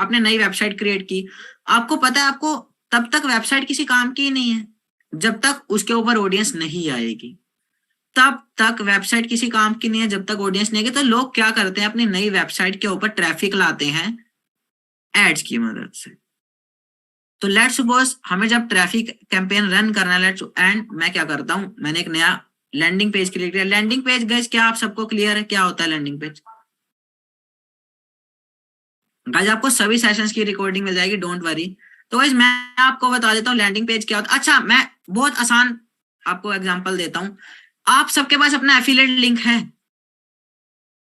आपने नई website create की, आपको पता है आपको तब तक वेबसाइट किसी काम की ही नहीं है जब तक उसके ऊपर ऑडियंस नहीं आएगी। तब तक वेबसाइट किसी काम की नहीं है जब तक ऑडियंस नहीं आएगी। तो लोग क्या करते हैं, अपनी नई वेबसाइट के ऊपर ट्रैफिक लाते हैं एड्स की मदद से। तो लेट्स सपोज हमें जब ट्रैफिक कैंपेन रन करना है, लेट्स एंड मैं क्या करता हूं, मैंने एक नया लैंडिंग पेज क्रिएट किया। लैंडिंग पेज गाइस क्या आप सबको क्लियर है क्या होता है लैंडिंग पेज? गाइस आपको सभी सेशंस की रिकॉर्डिंग मिल जाएगी, डोंट वरी। तो गाइस मैं आपको बता देता हूँ लैंडिंग पेज क्या होता है। अच्छा मैं बहुत आसान आपको एग्जांपल देता हूँ। आप सबके पास अपना एफिलिएट लिंक है?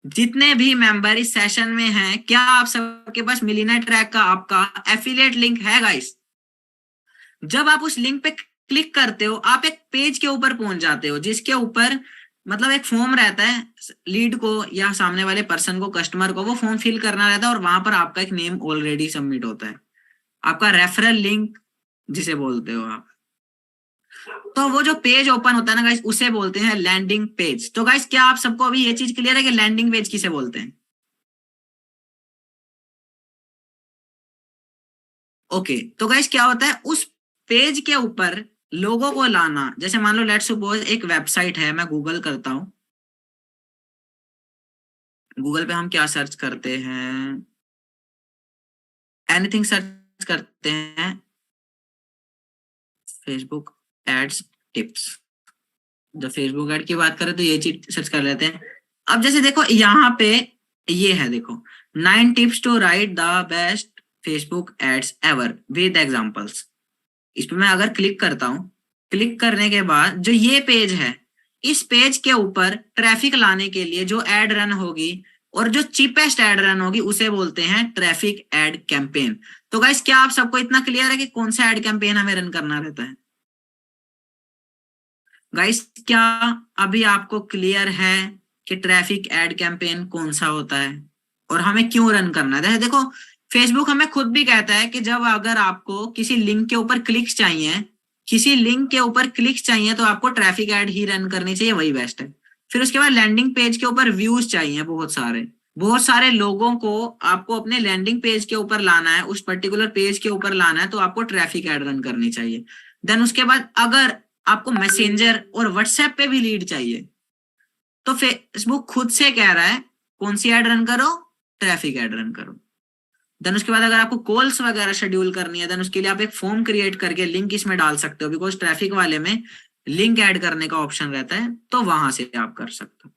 जितने भी मेंबर इस सेशन में हैं, क्या आप सबके पास मिलियनेयर ट्रैक का आपका एफिलिएट लिंक है गाइस? जब आप उस लिंक पे क्लिक करते हो, आप एक पेज के ऊपर पहुंच जाते हो जिसके ऊपर मतलब एक फॉर्म रहता है, लीड को या सामने वाले पर्सन को, कस्टमर को वो फॉर्म फिल करना रहता है और वहां पर आपका एक नेम ऑलरेडी सबमिट होता है, आपका रेफरल लिंक जिसे बोलते हो आप। तो वो जो पेज ओपन होता है ना गाइस, उसे बोलते हैं लैंडिंग पेज। तो गाइस क्या आप सबको अभी ये चीज क्लियर है कि लैंडिंग पेज किसे बोलते हैं? ओके तो गाइस क्या होता है, उस पेज के ऊपर लोगों को लाना। जैसे मान लो लेट्स सपोज एक वेबसाइट है, मैं गूगल करता हूं, गूगल पे हम क्या सर्च करते हैं, एनीथिंग सर्च करते हैं, फेसबुक एड्स टिप्स। जब फेसबुक ऐड की बात करें तो ये चीज सर्च कर लेते हैं। अब जैसे देखो यहाँ पे ये है, देखो 9 tips to write the best Facebook ads ever with examples. इस पे मैं अगर क्लिक करता हूँ, क्लिक करने के बाद जो ये पेज है, इस पेज के ऊपर ट्रैफिक लाने के लिए जो एड रन होगी और जो चीपेस्ट एड रन होगी उसे बोलते हैं ट्रैफिक एड कैंपेन। तो गाइस क्या आप सबको इतना क्लियर है कि कौन सा एड कैंपेन हमें रन करना रहता है? गाइस क्या अभी आपको क्लियर है कि ट्रैफिक एड कैंपेन कौन सा होता है और हमें क्यों रन करना है? देखो फेसबुक हमें खुद भी कहता है कि जब अगर आपको किसी लिंक के ऊपर क्लिक्स चाहिए, किसी लिंक के ऊपर क्लिक्स चाहिए तो आपको ट्रैफिक एड ही रन करनी चाहिए, वही बेस्ट है। फिर उसके बाद लैंडिंग पेज के ऊपर व्यूज चाहिए, बहुत सारे लोगों को आपको अपने लैंडिंग पेज के ऊपर लाना है, उस पर्टिकुलर पेज के ऊपर लाना है, तो आपको ट्रैफिक एड रन करनी चाहिए। देन उसके बाद अगर आपको मैसेंजर और व्हाट्सएप पे भी लीड चाहिए तो फेसबुक खुद से कह रहा है कौन सी एड रन करो, ट्रैफिक एड रन करो। देन उसके बाद अगर आपको कॉल्स वगैरह शेड्यूल करनी है, देन उसके लिए आप एक फॉर्म क्रिएट करके लिंक इसमें डाल सकते हो, बिकॉज ट्रैफिक वाले में लिंक ऐड करने का ऑप्शन रहता है, तो वहां से आप कर सकते हो।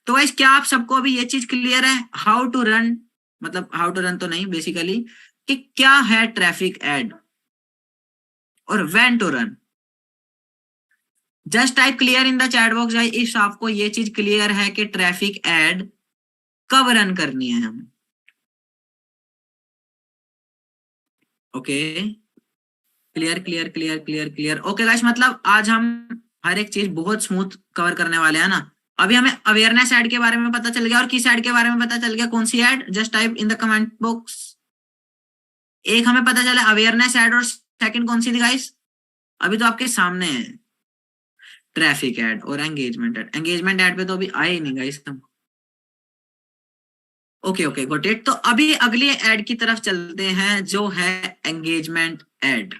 तो गाइस क्या आप सबको अभी ये चीज क्लियर है हाउ टू रन, मतलब हाउ टू रन तो नहीं बेसिकली, कि क्या है ट्रैफिक एड और when to run? Just type clear in the chat box guys if आपको ये चीज क्लियर है कि ट्रैफिक एड कब रन करनी है हमें। Okay clear clear clear clear clear. Okay guys मतलब आज हम हर एक चीज बहुत स्मूथ कवर करने वाले हैं ना। अभी हमें अवेयरनेस ऐड के बारे में पता चल गया, और किस ऐड के बारे में पता चल गया, कौन सी ad? Just type in the comment box. एक हमें पता चला अवेयरनेस ऐड, और सेकंड कौन सी थी गाइस? अभी तो आपके सामने है, ट्रैफिक ऐड और एंगेजमेंट ऐड। एंगेजमेंट ऐड पे तो अभी आए ही नहीं गाइस हम। Okay okay got it. तो अभी अगली ऐड की तरफ चलते हैं जो है engagement add.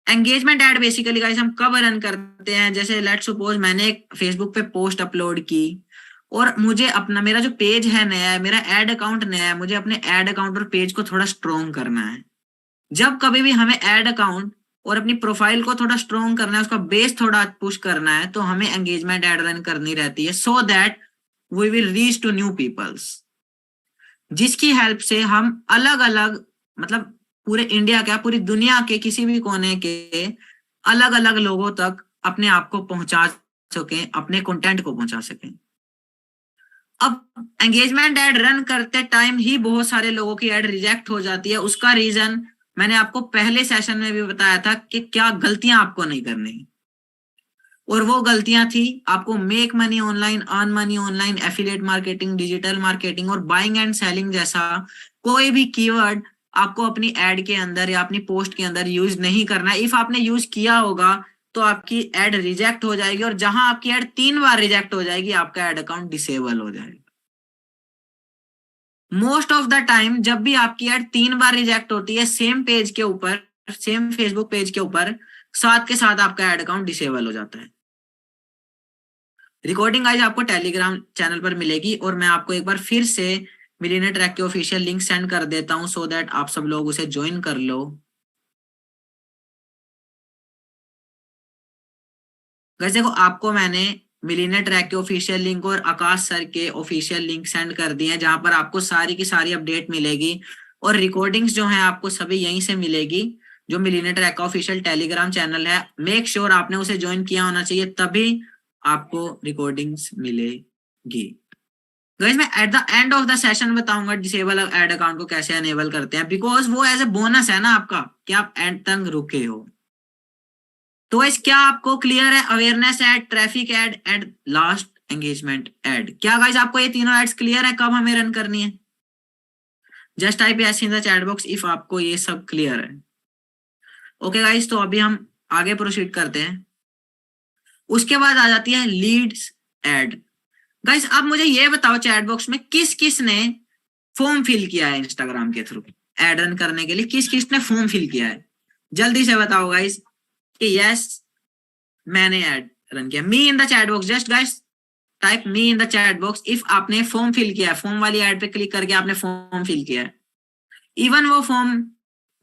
Engagement add basically guys हम कब रन करते हैं, जैसे लेट्स सपोज मैंने एक फेसबुक पे पोस्ट अपलोड की और मुझे अपना मेरा जो पेज है नया है, मेरा एड अकाउंट नया है, मुझे अपने एड अकाउंट और पेज को थोड़ा स्ट्रॉन्ग करना है। जब कभी भी हमें एड अकाउंट और अपनी प्रोफाइल को थोड़ा स्ट्रॉन्ग करना है, उसका बेस थोड़ा पुश करना है, तो हमें एंगेजमेंट ऐड रन करनी रहती है, so that we will reach to new peoples, जिसकी हेल्प से हम अलग अलग मतलब पूरे इंडिया क्या पूरी दुनिया के किसी भी कोने के अलग अलग लोगों तक अपने आप को पहुंचा सकें, अपने कंटेंट को पहुंचा सकें। अब एंगेजमेंट ऐड रन करते टाइम ही बहुत सारे लोगों की ऐड रिजेक्ट हो जाती है। उसका रीजन मैंने आपको पहले सेशन में भी बताया था कि क्या गलतियां आपको नहीं करनी, और वो गलतियां थी आपको make money online, earn money online, affiliate marketing, digital marketing और बाइंग एंड सेलिंग जैसा कोई भी कीवर्ड आपको अपनी एड के अंदर या अपनी पोस्ट के अंदर यूज नहीं करना है। इफ आपने यूज किया होगा तो आपकी एड रिजेक्ट हो जाएगी, और जहां आपकी एड 3 बार रिजेक्ट हो जाएगी आपका एड अकाउंट डिसेबल हो जाएगा। मोस्ट ऑफ द टाइम जब भी आपकी ऐड 3 बार रिजेक्ट होती है सेम पेज के ऊपर, सेम फेसबुक पेज के ऊपर, साथ के साथ आपका ऐड अकाउंट डिसेबल हो जाता है। रिकॉर्डिंग गाइस आपको टेलीग्राम चैनल पर मिलेगी, और मैं आपको एक बार फिर से मिलियनेयर ट्रैक के ऑफिशियल लिंक सेंड कर देता हूं सो दैट आप सब लोग उसे ज्वाइन कर लो। गाइस देखो, आपको मैंने मिलियनेयर ट्रैक के ऑफिशियल लिंक और आकाश सर के ऑफिशियल लिंक सेंड कर दिए हैं, जहां पर आपको सारी की सारी अपडेट मिलेगी, और रिकॉर्डिंग्स जो हैं आपको सभी यहीं से मिलेगी। जो मिलियनेयर ट्रैक का ऑफिशियल टेलीग्राम चैनल है, मेक श्योर आपने उसे ज्वाइन किया होना चाहिए, तभी आपको रिकॉर्डिंग्स मिलेगी। गाइस मैं at the end of the session बताऊंगा डिसेबल एड अकाउंट को कैसे एनेबल करते हैं, बिकॉज वो एज ए बोनस है ना आपका कि आप एंड तक रुके हो। तो गाइस क्या आपको क्लियर है? Awareness ad, traffic ad and last engagement ad. क्या गाइस आपको ये तीनों एड्स क्लियर है कब हमें रन करनी है? Just type yes in the chat box if आपको ये सब क्लियर है। ओके गाइस, तो अभी हम आगे प्रोसीड करते हैं। उसके बाद आ जाती है लीड्स एड। गाइस अब मुझे ये बताओ चैट बॉक्स में किस किस ने फॉर्म फिल किया है इंस्टाग्राम के थ्रू एड रन करने के लिए, किस किस ने फॉर्म फिल किया है? जल्दी से बताओ गाइस कि यस मैंने एड रन किया। Me in the chat box, just guys type me in the chat box if आपने फॉर्म फिल किया है, फॉर्म वाली एड पे क्लिक करके आपने फॉर्म फिल किया है। इवन वो फॉर्म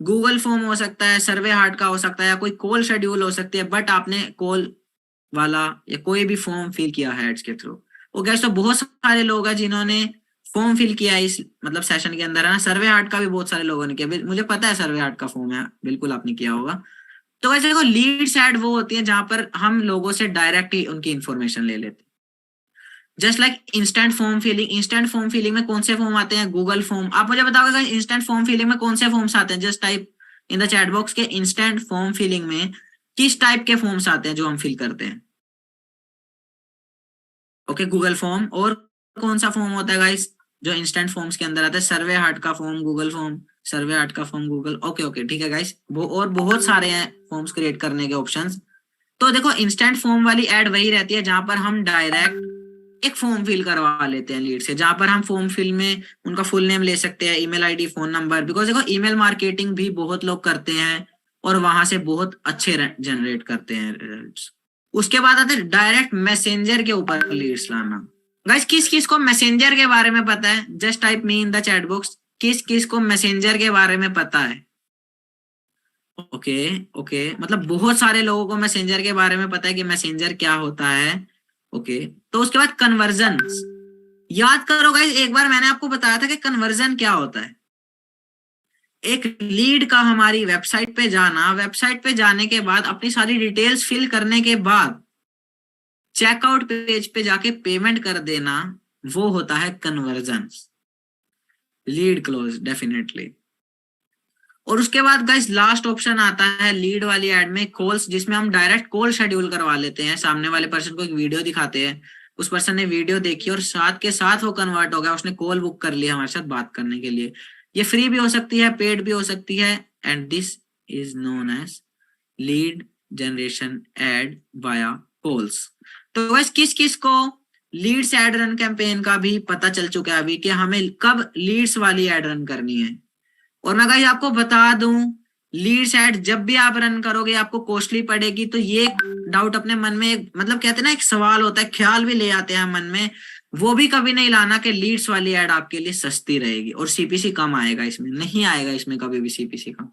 गूगल फॉर्म हो सकता है, सर्वे हार्ट का हो सकता है, या कोई कॉल शेड्यूल हो सकती है, बट आपने कॉल वाला या कोई भी फॉर्म फिल किया है एड्स के थ्रू। ओके, तो बहुत सारे लोग हैं जिन्होंने फॉर्म फिल किया है इस मतलब सेशन के अंदर है ना। सर्वे हार्ट का भी बहुत सारे लोगों ने किया, मुझे पता है सर्वे हार्ट का फॉर्म है, बिल्कुल आपने किया होगा। तो वैसे देखो लीड्स एड वो होती है जहां पर हम लोगों से डायरेक्ट ही उनकी इंफॉर्मेशन ले लेते हैं। Just like instant form filling. Instant form filling में कौन से फॉर्म आते हैं? Google form. आप मुझे बताओगे इंस्टेंट फॉर्म फिलिंग में कौन से फॉर्म्स आते हैं? Just type in the chat box के इंस्टेंट फॉर्म फिलिंग में किस टाइप के फॉर्म्स आते हैं जो हम फिल करते हैं? Okay, Google form. और कौन सा फॉर्म होता है गाइस जो इंस्टेंट फॉर्म्स के अंदर आता है? सर्वे हार्ट का form, Google form, survey heart का फॉर्म, गूगल। ओके ओके ठीक है गाइस, वो और बहुत सारे हैं फॉर्म्स क्रिएट करने के ऑप्शंस। तो देखो इंस्टेंट फॉर्म वाली एड वही रहती है जहां पर हम डायरेक्ट एक फॉर्म फिल करवा लेते हैं लीड से, जहां पर हम फॉर्म फिल में उनका फुल नेम ले सकते हैं, email ID, phone number. Because देखो ईमेल मार्केटिंग भी बहुत लोग करते हैं और वहां से बहुत अच्छे जनरेट करते हैं रिजल्ट्स। उसके बाद आते हैं डायरेक्ट मैसेंजर के ऊपर लीड्स लाना। गाइस किस किस को मैसेंजर के बारे में पता है? Just type me in the chat box किस किस को मैसेंजर के बारे में पता है? ओके ओके, मतलब बहुत सारे लोगों को मैसेंजर के बारे में पता है कि मैसेंजर क्या होता है। ओके, तो उसके बाद कन्वर्जन। याद करो गाइस, एक बार मैंने आपको बताया था कि कन्वर्जन क्या होता है। एक लीड का हमारी वेबसाइट पे जाना, वेबसाइट पे जाने के बाद अपनी सारी डिटेल्स फिल करने के बाद चेकआउट पेज पे जाके पेमेंट कर देना, वो होता है कन्वर्जन, लीड क्लोज डेफिनेटली। और उसके बाद गाइस लास्ट ऑप्शन आता है लीड वाली एड में कॉल्स, जिसमें हम डायरेक्ट कॉल शेड्यूल करवा लेते हैं। सामने वाले पर्सन को एक वीडियो दिखाते हैं, उस पर्सन ने वीडियो देखी और साथ के साथ वो कन्वर्ट हो गया, उसने कॉल बुक कर लिया हमारे साथ बात करने के लिए। ये फ्री भी हो सकती है, पेड भी हो सकती है, and this is known as lead generation ad via calls. तो वैसे किस किस को लीड्स एड रन कैंपेन का भी पता चल चुका है अभी कि हमें कब लीड्स वाली एड रन करनी है। और मैं गाइस आपको बता दूं, लीड्स एड जब भी आप रन करोगे आपको कॉस्टली पड़ेगी। तो ये डाउट अपने मन में मतलब कहते हैं ना एक सवाल होता है, ख्याल भी ले आते हैं मन में, वो भी कभी नहीं लाना कि लीड्स वाली एड आपके लिए सस्ती रहेगी और सीपीसी कम आएगा। इसमें नहीं आएगा, इसमें कभी भी सीपीसी कम।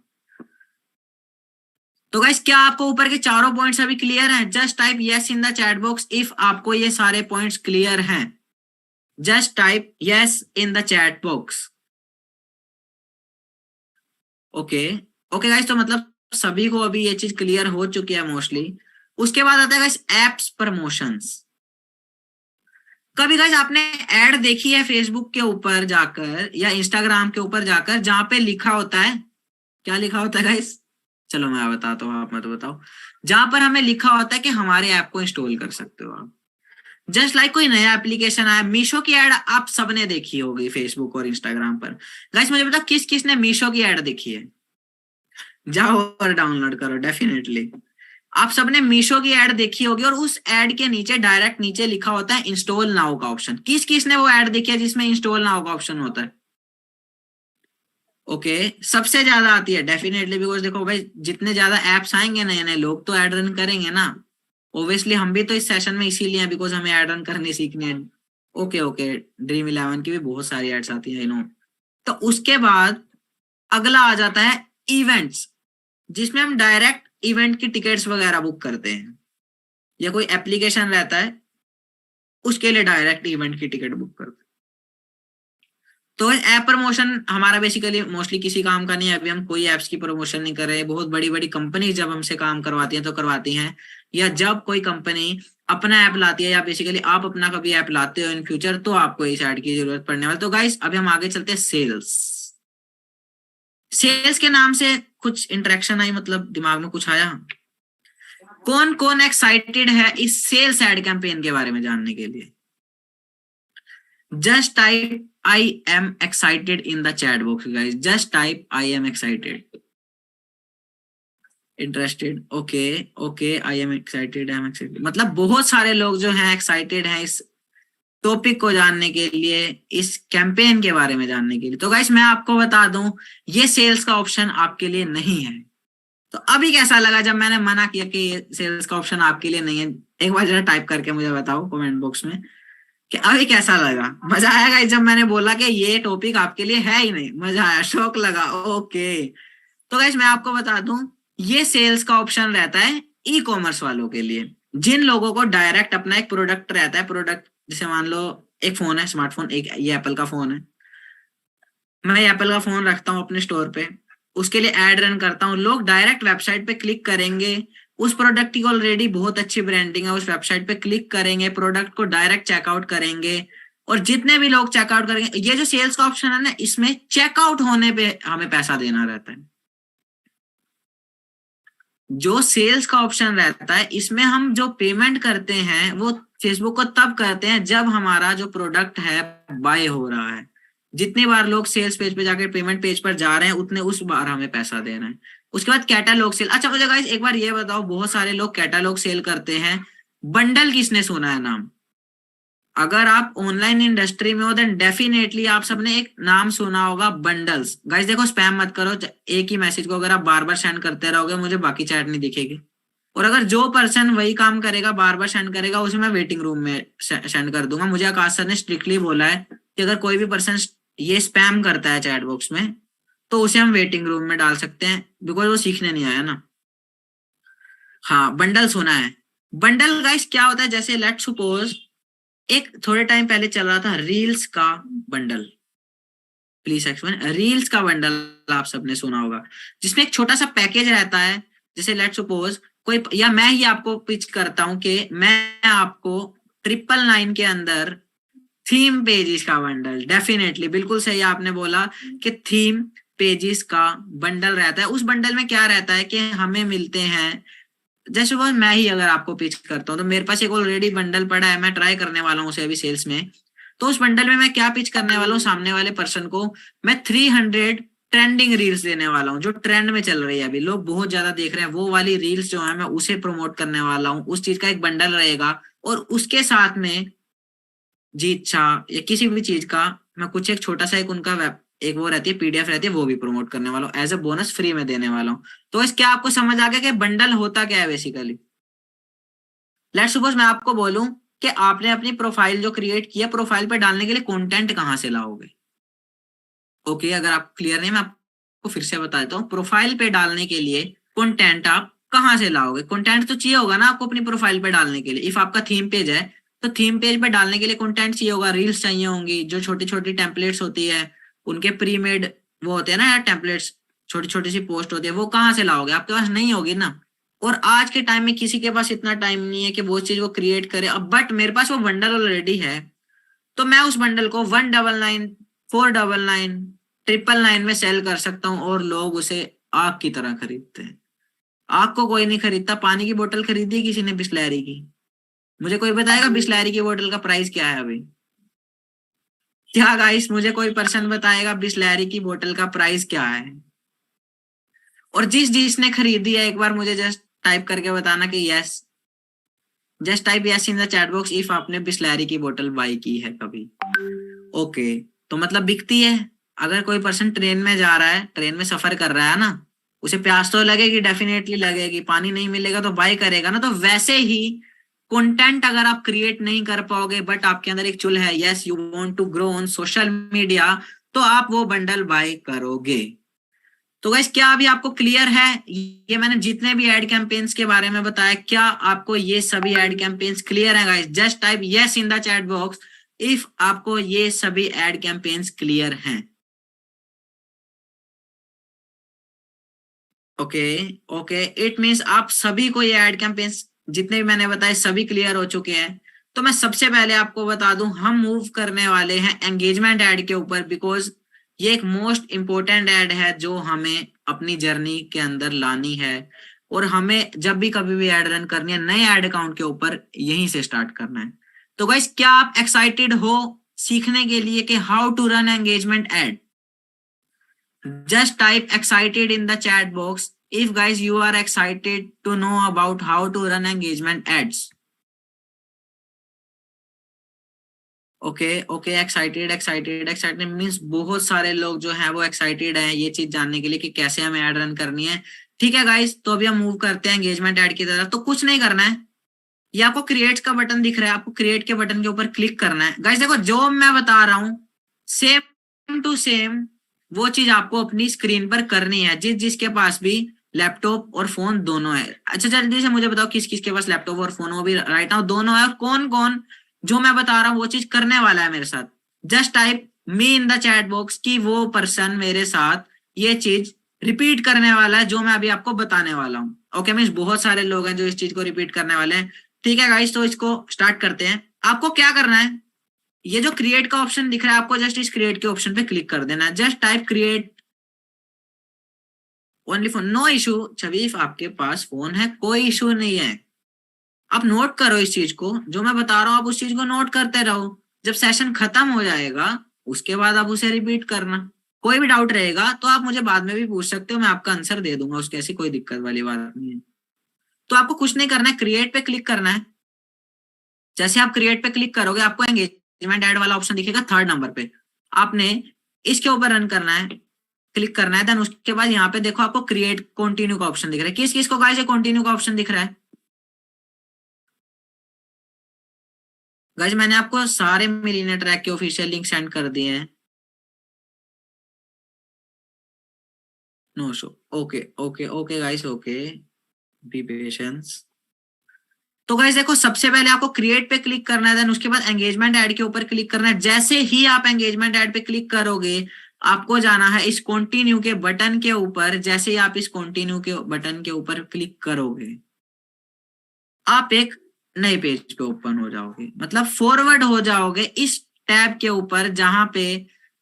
तो गाइस क्या आपको ऊपर के चारों पॉइंट्स अभी क्लियर हैं? Just type yes in the chat box if आपको ये सारे पॉइंट्स क्लियर हैं। Just type yes in the chat box. Okay okay guys, तो मतलब सभी को अभी ये चीज क्लियर हो चुकी है मोस्टली। उसके बाद आता है गाइस एप्स प्रमोशंस। कभी गाइस आपने ऐड देखी है फेसबुक के ऊपर जाकर या इंस्टाग्राम के ऊपर जाकर जहां पे लिखा होता है, क्या लिखा होता है गाइस? चलो मैं बताता हूँ, आप मत बताओ। जहां पर हमें लिखा होता है कि हमारे ऐप को इंस्टॉल कर सकते हो आप। जस्ट लाइक कोई नया एप्लीकेशन आया, मीशो की एड आप सबने देखी होगी फेसबुक और इंस्टाग्राम पर। गाइस मुझे बताओ किस किस ने मीशो की एड देखी है? जाओ और डाउनलोड करो डेफिनेटली। आप सबने मीशो की एड देखी होगी और उस एड के नीचे डायरेक्ट नीचे लिखा होता है इंस्टॉल नाउ का ऑप्शन। किस किस ने वो एड देखी है जिसमें इंस्टॉल नाउ का ऑप्शन होता है? ओके सबसे ज्यादा आती है डेफिनेटली, बिकॉज देखो भाई जितने ज्यादा एप्स आएंगे नए नए लोग तो एड रन करेंगे ना। ओब्वियसली हम भी तो इस सेशन में इसीलिए हैं बिकॉज हमें एड रन करनी सीखनी है। ओके ओके ड्रीम 11 की भी बहुत सारी एड्स आती है, नो। तो उसके बाद अगला आ जाता है इवेंट्स, जिसमें हम डायरेक्ट इवेंट की टिकट्स वगैरह बुक करते हैं, या कोई एप्लीकेशन रहता है उसके लिए डायरेक्ट इवेंट की टिकट बुक करते हैं। तो ऐप प्रमोशन हमारा बेसिकली मोस्टली किसी काम का नहीं है, अभी हम कोई एप्स की प्रमोशन नहीं कर रहे। बहुत बड़ी बड़ी कंपनी जब हमसे काम करवाती हैं तो करवाती हैं, या जब कोई कंपनी अपना ऐप लाती है, या बेसिकली आप अपना कभी ऐप लाते हो इन फ्यूचर, तो आपको इस ऐड की जरूरत पड़ने वाली। तो गाइस अभी हम आगे चलते हैं सेल्स। सेल्स के नाम से कुछ इंटरेक्शन आई, मतलब दिमाग में कुछ आया? कौन कौन एक्साइटेड है इस सेल्स एड कैंपेन के बारे में जानने के लिए? Just type I am excited in the chat box guys, just type I am excited, interested, okay I am excited, I am excited। मतलब बहुत सारे लोग जो हैं एक्साइटेड हैं इस टॉपिक को जानने के लिए, इस कैंपेन के बारे में जानने के लिए। तो गाइस मैं आपको बता दूं ये सेल्स का ऑप्शन आपके लिए नहीं है। तो अभी कैसा लगा जब मैंने मना किया कि ये सेल्स का ऑप्शन आपके लिए नहीं है? एक बार जरा टाइप करके मुझे बताओ कमेंट बॉक्स में कि अभी कैसा लगा। मजा आया गाइस जब मैंने बोला कि ये टॉपिक आपके लिए है ही नहीं? मजा आया, शौक लगा। ओके तो गाइस मैं आपको बता दूं ये सेल्स का ऑप्शन रहता है ई कॉमर्स वालों के लिए, जिन लोगों को डायरेक्ट अपना एक प्रोडक्ट रहता है। प्रोडक्ट जैसे मान लो एक फोन है, स्मार्टफोन, एक ये एप्पल का फोन है, मैं एप्पल का फोन रखता हूँ अपने स्टोर पे, उसके लिए एड रन करता हूँ। लोग डायरेक्ट वेबसाइट पे क्लिक करेंगे, उस प्रोडक्ट की ऑलरेडी बहुत अच्छी ब्रांडिंग है, उस वेबसाइट पे क्लिक करेंगे, प्रोडक्ट को डायरेक्ट चेकआउट करेंगे, और जितने भी लोग चेकआउट करेंगे, ये जो सेल्स का ऑप्शन है ना, इसमें चेकआउट होने पे हमें पैसा देना रहता है। जो सेल्स का ऑप्शन रहता है इसमें हम जो पेमेंट करते हैं वो फेसबुक को तब करते हैं जब हमारा जो प्रोडक्ट है बाय हो रहा है। जितनी बार लोग सेल्स पेज पे जाकर पेमेंट पेज पर जा रहे हैं उतने उस बार हमें पैसा देना है। उसके बाद कैटालॉग सेल। अच्छा मुझे गाइस एक बार ये बताओ, बहुत सारे लोग कैटालॉग सेल करते हैं, बंडल किसने सुना है नाम? अगर आप ऑनलाइन इंडस्ट्री में हो देन डेफिनेटली आप सबने एक नाम सुना होगा, बंडल्स। गाइस देखो स्पैम मत करो, एक ही मैसेज को अगर आप बार बार सेंड करते रहोगे मुझे बाकी चैट नहीं दिखेगी, और अगर जो पर्सन वही काम करेगा बार बार सेंड करेगा उसे मैं वेटिंग रूम में सेंड कर दूंगा। मुझे आकाश सर ने स्ट्रिक्टली बोला है कि अगर कोई भी पर्सन ये स्पैम करता है चैट बॉक्स में तो उसे हम वेटिंग रूम में डाल सकते हैं, बिकॉज वो सीखने नहीं आया ना। हाँ बंडल सुना है। बंडल गाइस क्या होता है, जैसे लेट सपोज एक थोड़े टाइम पहले चल रहा था रील्स का बंडल, प्लीज एक्सप्लेन। रील्स का बंडल आप सबने सुना होगा, जिसमें एक छोटा सा पैकेज रहता है। जैसे लेट सपोज कोई, या मैं ही आपको पिच करता हूं कि मैं आपको 999 के अंदर थीम पेजेस का बंडल, डेफिनेटली बिल्कुल सही आपने बोला कि थीम पेजेस का बंडल रहता है। उस बंडल में क्या रहता है कि हमें मिलते हैं, जैसे वो मैं ही अगर आपको पिच करता हूँ तो मेरे पास एक ऑलरेडी बंडल पड़ा है, मैं ट्राई करने वाला हूँ उसे अभी सेल्स में। तो उस बंडल में मैं क्या पिच करने वाला हूँ सामने वाले पर्सन को, मैं 300 ट्रेंडिंग रील्स देने वाला हूँ जो ट्रेंड में चल रही है, अभी लोग बहुत ज्यादा देख रहे हैं वो वाली रील्स जो है, मैं उसे प्रमोट करने वाला हूँ। उस चीज का एक बंडल रहेगा, और उसके साथ में जी अच्छा या किसी भी चीज का मैं कुछ एक छोटा सा एक उनका वेब एक वो रहती है पीडीएफ रहती है वो भी प्रमोट करने वाला हूँ, एज अ बोनस फ्री में देने वाला हूँ। तो इस क्या आपको समझ आ गया कि बंडल होता क्या है बेसिकली? लेट्स सपोज मैं आपको बोलूं कि आपने अपनी प्रोफाइल जो क्रिएट किया, प्रोफाइल पे डालने के लिए कंटेंट कहाँ से लाओगे? ओके अगर आप क्लियर नहीं, मैं आपको फिर से बता देता हूँ। प्रोफाइल पे डालने के लिए कंटेंट आप कहाँ से लाओगे? कंटेंट तो चाहिए होगा ना आपको अपनी प्रोफाइल पे डालने के लिए। इफ आपका थीम पेज है तो थीम पेज पे डालने के लिए कंटेंट चाहिए होगा, रील्स चाहिए होंगी, जो छोटी छोटी टेम्पलेट्स होती है उनके प्री मेड वो होते हैं ना यार टेम्पलेट्स, छोटी छोटी सी पोस्ट होती है, वो कहाँ से लाओगे? आपके पास नहीं होगी ना। और आज के टाइम में किसी के पास इतना टाइम नहीं है कि वो चीज वो क्रिएट करे। अब बट मेरे पास वो बंडल ऑलरेडी है, तो मैं उस बंडल को 199 499 999 में सेल कर सकता हूँ, और लोग उसे आग की तरह खरीदते हैं। आग को कोई नहीं खरीदता। पानी की बोतल खरीदी किसी ने बिस्लैरी की? मुझे कोई बताएगा बिस्लैरी की बोतल का प्राइस क्या है अभी? क्या गाइस मुझे कोई पर्सन बताएगा बिस्लैरी की बोतल का प्राइस क्या है? और जिसने खरीदी है एक बार मुझे जस्ट टाइप करके बताना कि yes, just type yes in the chat box if आपने बिस्लैरी की बोतल बाई की है कभी। ओके तो मतलब बिकती है। अगर कोई पर्सन ट्रेन में जा रहा है, ट्रेन में सफर कर रहा है ना, उसे प्यास तो लगेगी, डेफिनेटली लगेगी, पानी नहीं मिलेगा तो बाय करेगा ना। तो वैसे ही कंटेंट अगर आप क्रिएट नहीं कर पाओगे बट आपके अंदर एक चुल है, yes you want to grow on social media, तो आप वो बंडल बाय करोगे। तो गाइस क्या अभी आपको क्लियर है? ये मैंने जितने भी एड कैंपेन्स के बारे में बताया, क्या आपको ये सभी एड कैंपेन्स क्लियर है guys? Just type yes in the chat box if आपको ये सभी एड कैंपेन्स क्लियर हैं। ओके, ओके, इट मीन्स आप सभी को ये एड कैंपेन्स जितने भी मैंने बताए सभी क्लियर हो चुके हैं। तो मैं सबसे पहले आपको बता दूं, हम मूव करने वाले हैं एंगेजमेंट एड के ऊपर, बिकॉज ये एक मोस्ट इंपॉर्टेंट एड है जो हमें अपनी जर्नी के अंदर लानी है, और हमें जब भी कभी भी एड रन करनी है नए एड अकाउंट के ऊपर यहीं से स्टार्ट करना है। तो गाइस क्या आप एक्साइटेड हो सीखने के लिए कि how to run engagement ad? Just type excited in the chat box if guys you are excited to know about how to run engagement ads. Okay, okay, excited excited excited means बहुत सारे लोग जो हैं वो excited हैं ये चीज जानने के लिए कि कैसे हमें ऐड रन करनी है। ठीक है गाइस, तो अभी हम मूव करते हैं एंगेजमेंट ऐड की तरफ। तो कुछ नहीं करना है, ये आपको क्रिएट का बटन दिख रहा है, आपको क्रिएट के बटन के ऊपर क्लिक करना है। गाइस देखो जो मैं बता रहा हूँ सेम टू सेम वो चीज आपको अपनी स्क्रीन पर करनी है, जिसके पास भी लैपटॉप और फोन दोनों है। अच्छा जल्दी से मुझे बताओ किस किस के पास लैपटॉप और फोन, वो भी राइट नाउ दोनों है, और कौन कौन जो मैं बता रहा हूँ वो चीज करने वाला है मेरे साथ। Just type me in the chat box कि वो पर्सन मेरे साथ ये चीज रिपीट करने वाला है जो मैं अभी आपको बताने वाला हूँ। ओके मीन्स बहुत सारे लोग हैं जो इस चीज को रिपीट करने वाले हैं। ठीक है गाइस, तो इसको स्टार्ट करते हैं। आपको क्या करना है, ये जो क्रिएट का ऑप्शन दिख रहा है आपको जस्ट इस क्रिएट के ऑप्शन पे क्लिक कर देना है। Just type create only phone, no issue. शबीफ आपके पास फोन है, कोई इशू नहीं है। आप नोट करो इस चीज को, जो मैं बता रहा हूँ आप उस चीज को नोट करते रहो। जब सेशन खत्म हो जाएगा उसके बाद आप उसे रिपीट करना। कोई भी डाउट रहेगा तो आप मुझे बाद में भी पूछ सकते हो, मैं आपका आंसर दे दूंगा, उसकी ऐसी कोई दिक्कत वाली बात नहीं है। तो आपको कुछ नहीं करना है, क्रिएट पे क्लिक करना है। जैसे आप क्रिएट पे क्लिक करोगे आपको एंगेजमेंट ऐड वाला ऑप्शन दिखेगा थर्ड नंबर पे, आपने इसके ऊपर रन करना है, क्लिक करना है। देन उसके बाद यहाँ पे देखो आपको क्रिएट कंटिन्यू का ऑप्शन दिख रहा है। किस किस को गाइस ये कंटिन्यू का ऑप्शन दिख रहा है? गाइस मैंने आपको सारे मिलीनियर ट्रैक के ऑफिशियल लिंक सेंड कर दिए हैं। No show, okay, okay, okay guys, okay, be patience. तो गाइस देखो सबसे पहले आपको क्रिएट पे क्लिक करना है, देन उसके बाद एंगेजमेंट ऐड के ऊपर क्लिक करना है। जैसे ही आप एंगेजमेंट ऐड पे क्लिक करोगे आपको जाना है इस कंटिन्यू के बटन के ऊपर। जैसे ही आप इस कंटिन्यू के बटन के ऊपर क्लिक करोगे आप एक नए पेज पे ओपन हो जाओगे, मतलब फॉरवर्ड हो जाओगे इस टैब के ऊपर जहां पे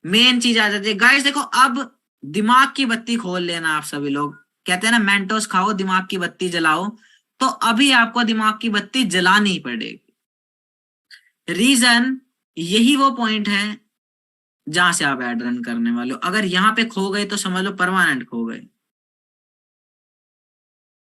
मेन चीज आ जाती है। गाइस देखो अब दिमाग की बत्ती खोल लेना, आप सभी लोग कहते हैं ना मेंटोस खाओ दिमाग की बत्ती जलाओ, तो अभी आपको दिमाग की बत्ती जलानी पड़ेगी। रीजन यही वो पॉइंट है जहां से आप एड रन करने वाले हो। अगर यहाँ पे खो गए तो समझ लो परमानेंट खो गए।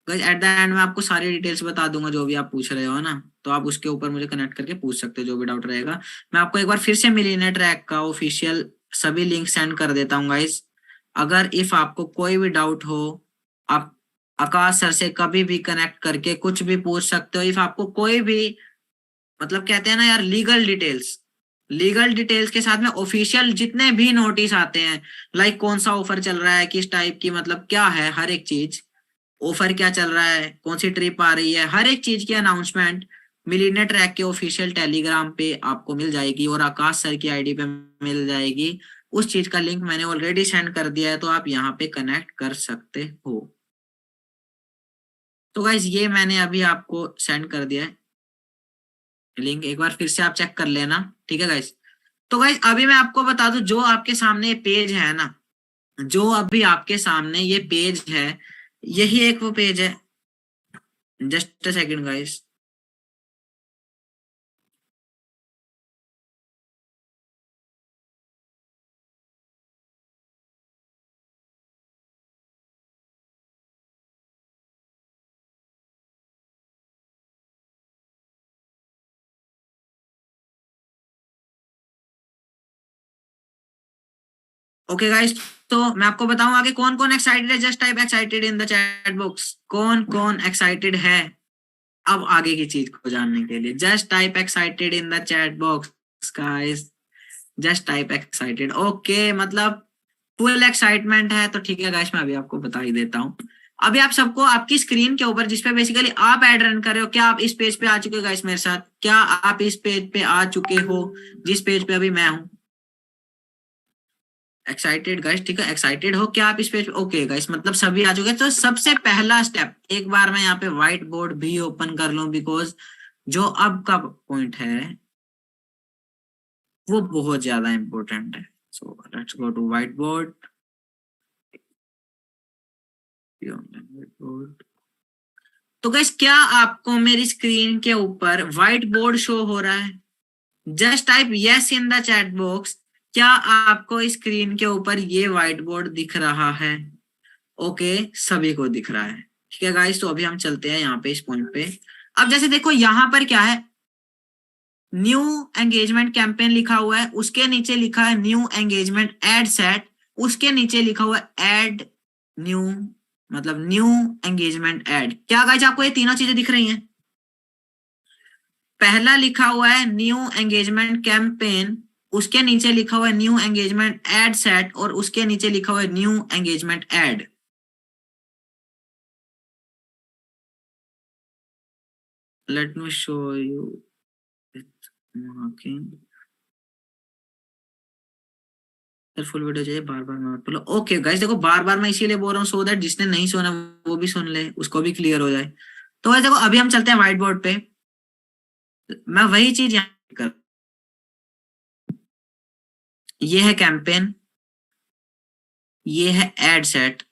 एट द एंड में आपको सारी डिटेल्स बता दूंगा जो भी आप पूछ रहे हो ना, तो आप उसके ऊपर मुझे कनेक्ट करके पूछ सकते हो जो भी डाउट रहेगा। मैं आपको एक बार फिर से मिलीनियर ट्रैक का ऑफिशियल सभी लिंक सेंड कर देता हूँ गाइस। अगर इफ आपको कोई भी डाउट हो आप आकाश सर से कभी भी कनेक्ट करके कुछ भी पूछ सकते हो। इफ आपको कोई भी मतलब कहते हैं ना यार लीगल डिटेल्स के साथ में ऑफिशियल जितने भी नोटिस आते हैं, लाइक कौन सा ऑफर चल रहा है, किस टाइप की मतलब क्या है, हर एक चीज ऑफर क्या चल रहा है, कौन सी ट्रिप आ रही है, हर एक चीज की अनाउंसमेंट मिलीनियर ट्रैक के ऑफिशियल टेलीग्राम पे आपको मिल जाएगी और आकाश सर की आईडी पे मिल जाएगी। उस चीज का लिंक मैंने ऑलरेडी सेंड कर दिया है, तो आप यहाँ पे कनेक्ट कर सकते हो। तो गाइज ये मैंने अभी आपको सेंड कर दिया है लिंक, एक बार फिर से आप चेक कर लेना। ठीक है गाइज, तो गाइज अभी मैं आपको बता दूं जो आपके सामने पेज है ना, जो अभी आपके सामने ये पेज है यही एक वो पेज है। Just a second guys. Okay guys, तो मैं आपको बताऊं आगे कौन कौन एक्साइटेड है। Just type excited in the chat box. कौन कौन एक्साइटेड है अब आगे की चीज को जानने के लिए? Just type excited in the chat box guys. Just type excited. Okay, मतलब फुल एक्साइटमेंट है। तो ठीक है गाइस, मैं अभी आपको बता ही देता हूँ। अभी आप सबको आपकी स्क्रीन के ऊपर जिसपे बेसिकली आप ऐड रन कर रहे हो, क्या आप इस पेज पे आ चुके हो गाइस मेरे साथ? क्या आप इस पेज पे आ चुके हो जिस पेज पे अभी मैं हूँ? एक्साइटेड गाइस, ठीक है, एक्साइटेड हो क्या आप इस पेज पे? ओके गाइस, मतलब सभी आ चुके। तो सबसे पहला स्टेप, एक बार मैं यहाँ पे व्हाइट बोर्ड भी ओपन कर लूं, बिकॉज जो अब का पॉइंट है वो बहुत ज्यादा इंपॉर्टेंट है। So let's go to whiteboard. तो गाइस, क्या आपको मेरी स्क्रीन के ऊपर व्हाइट बोर्ड शो हो रहा है? Just type yes in the chat box. क्या आपको स्क्रीन के ऊपर ये व्हाइट बोर्ड दिख रहा है? ओके, सभी को दिख रहा है। ठीक है गाइस, तो अभी हम चलते हैं यहाँ पे इस पॉइंट पे। अब जैसे देखो यहाँ पर क्या है, न्यू एंगेजमेंट कैंपेन लिखा हुआ है, उसके नीचे लिखा है न्यू एंगेजमेंट एड सेट, उसके नीचे लिखा हुआ है एड न्यू, मतलब न्यू एंगेजमेंट एड। क्या गाइस आपको ये तीनों चीजें दिख रही हैं? पहला लिखा हुआ है न्यू एंगेजमेंट कैंपेन, उसके नीचे लिखा हुआ है न्यू एंगेजमेंट एड सेट, और उसके नीचे लिखा हुआ है new engagement ad. Let me show you marking. Full video चाहिए, बार बार मत बोलो। ओके गाइस, देखो बार बार मैं इसीलिए बोल रहा हूँ सो दैट जिसने नहीं सुना वो भी सुन ले, उसको भी क्लियर हो जाए। तो गाइस देखो, अभी हम चलते हैं व्हाइट बोर्ड पे। मैं वही चीज यहाँ कर, ये है कैंपेन, ये है एड सेट,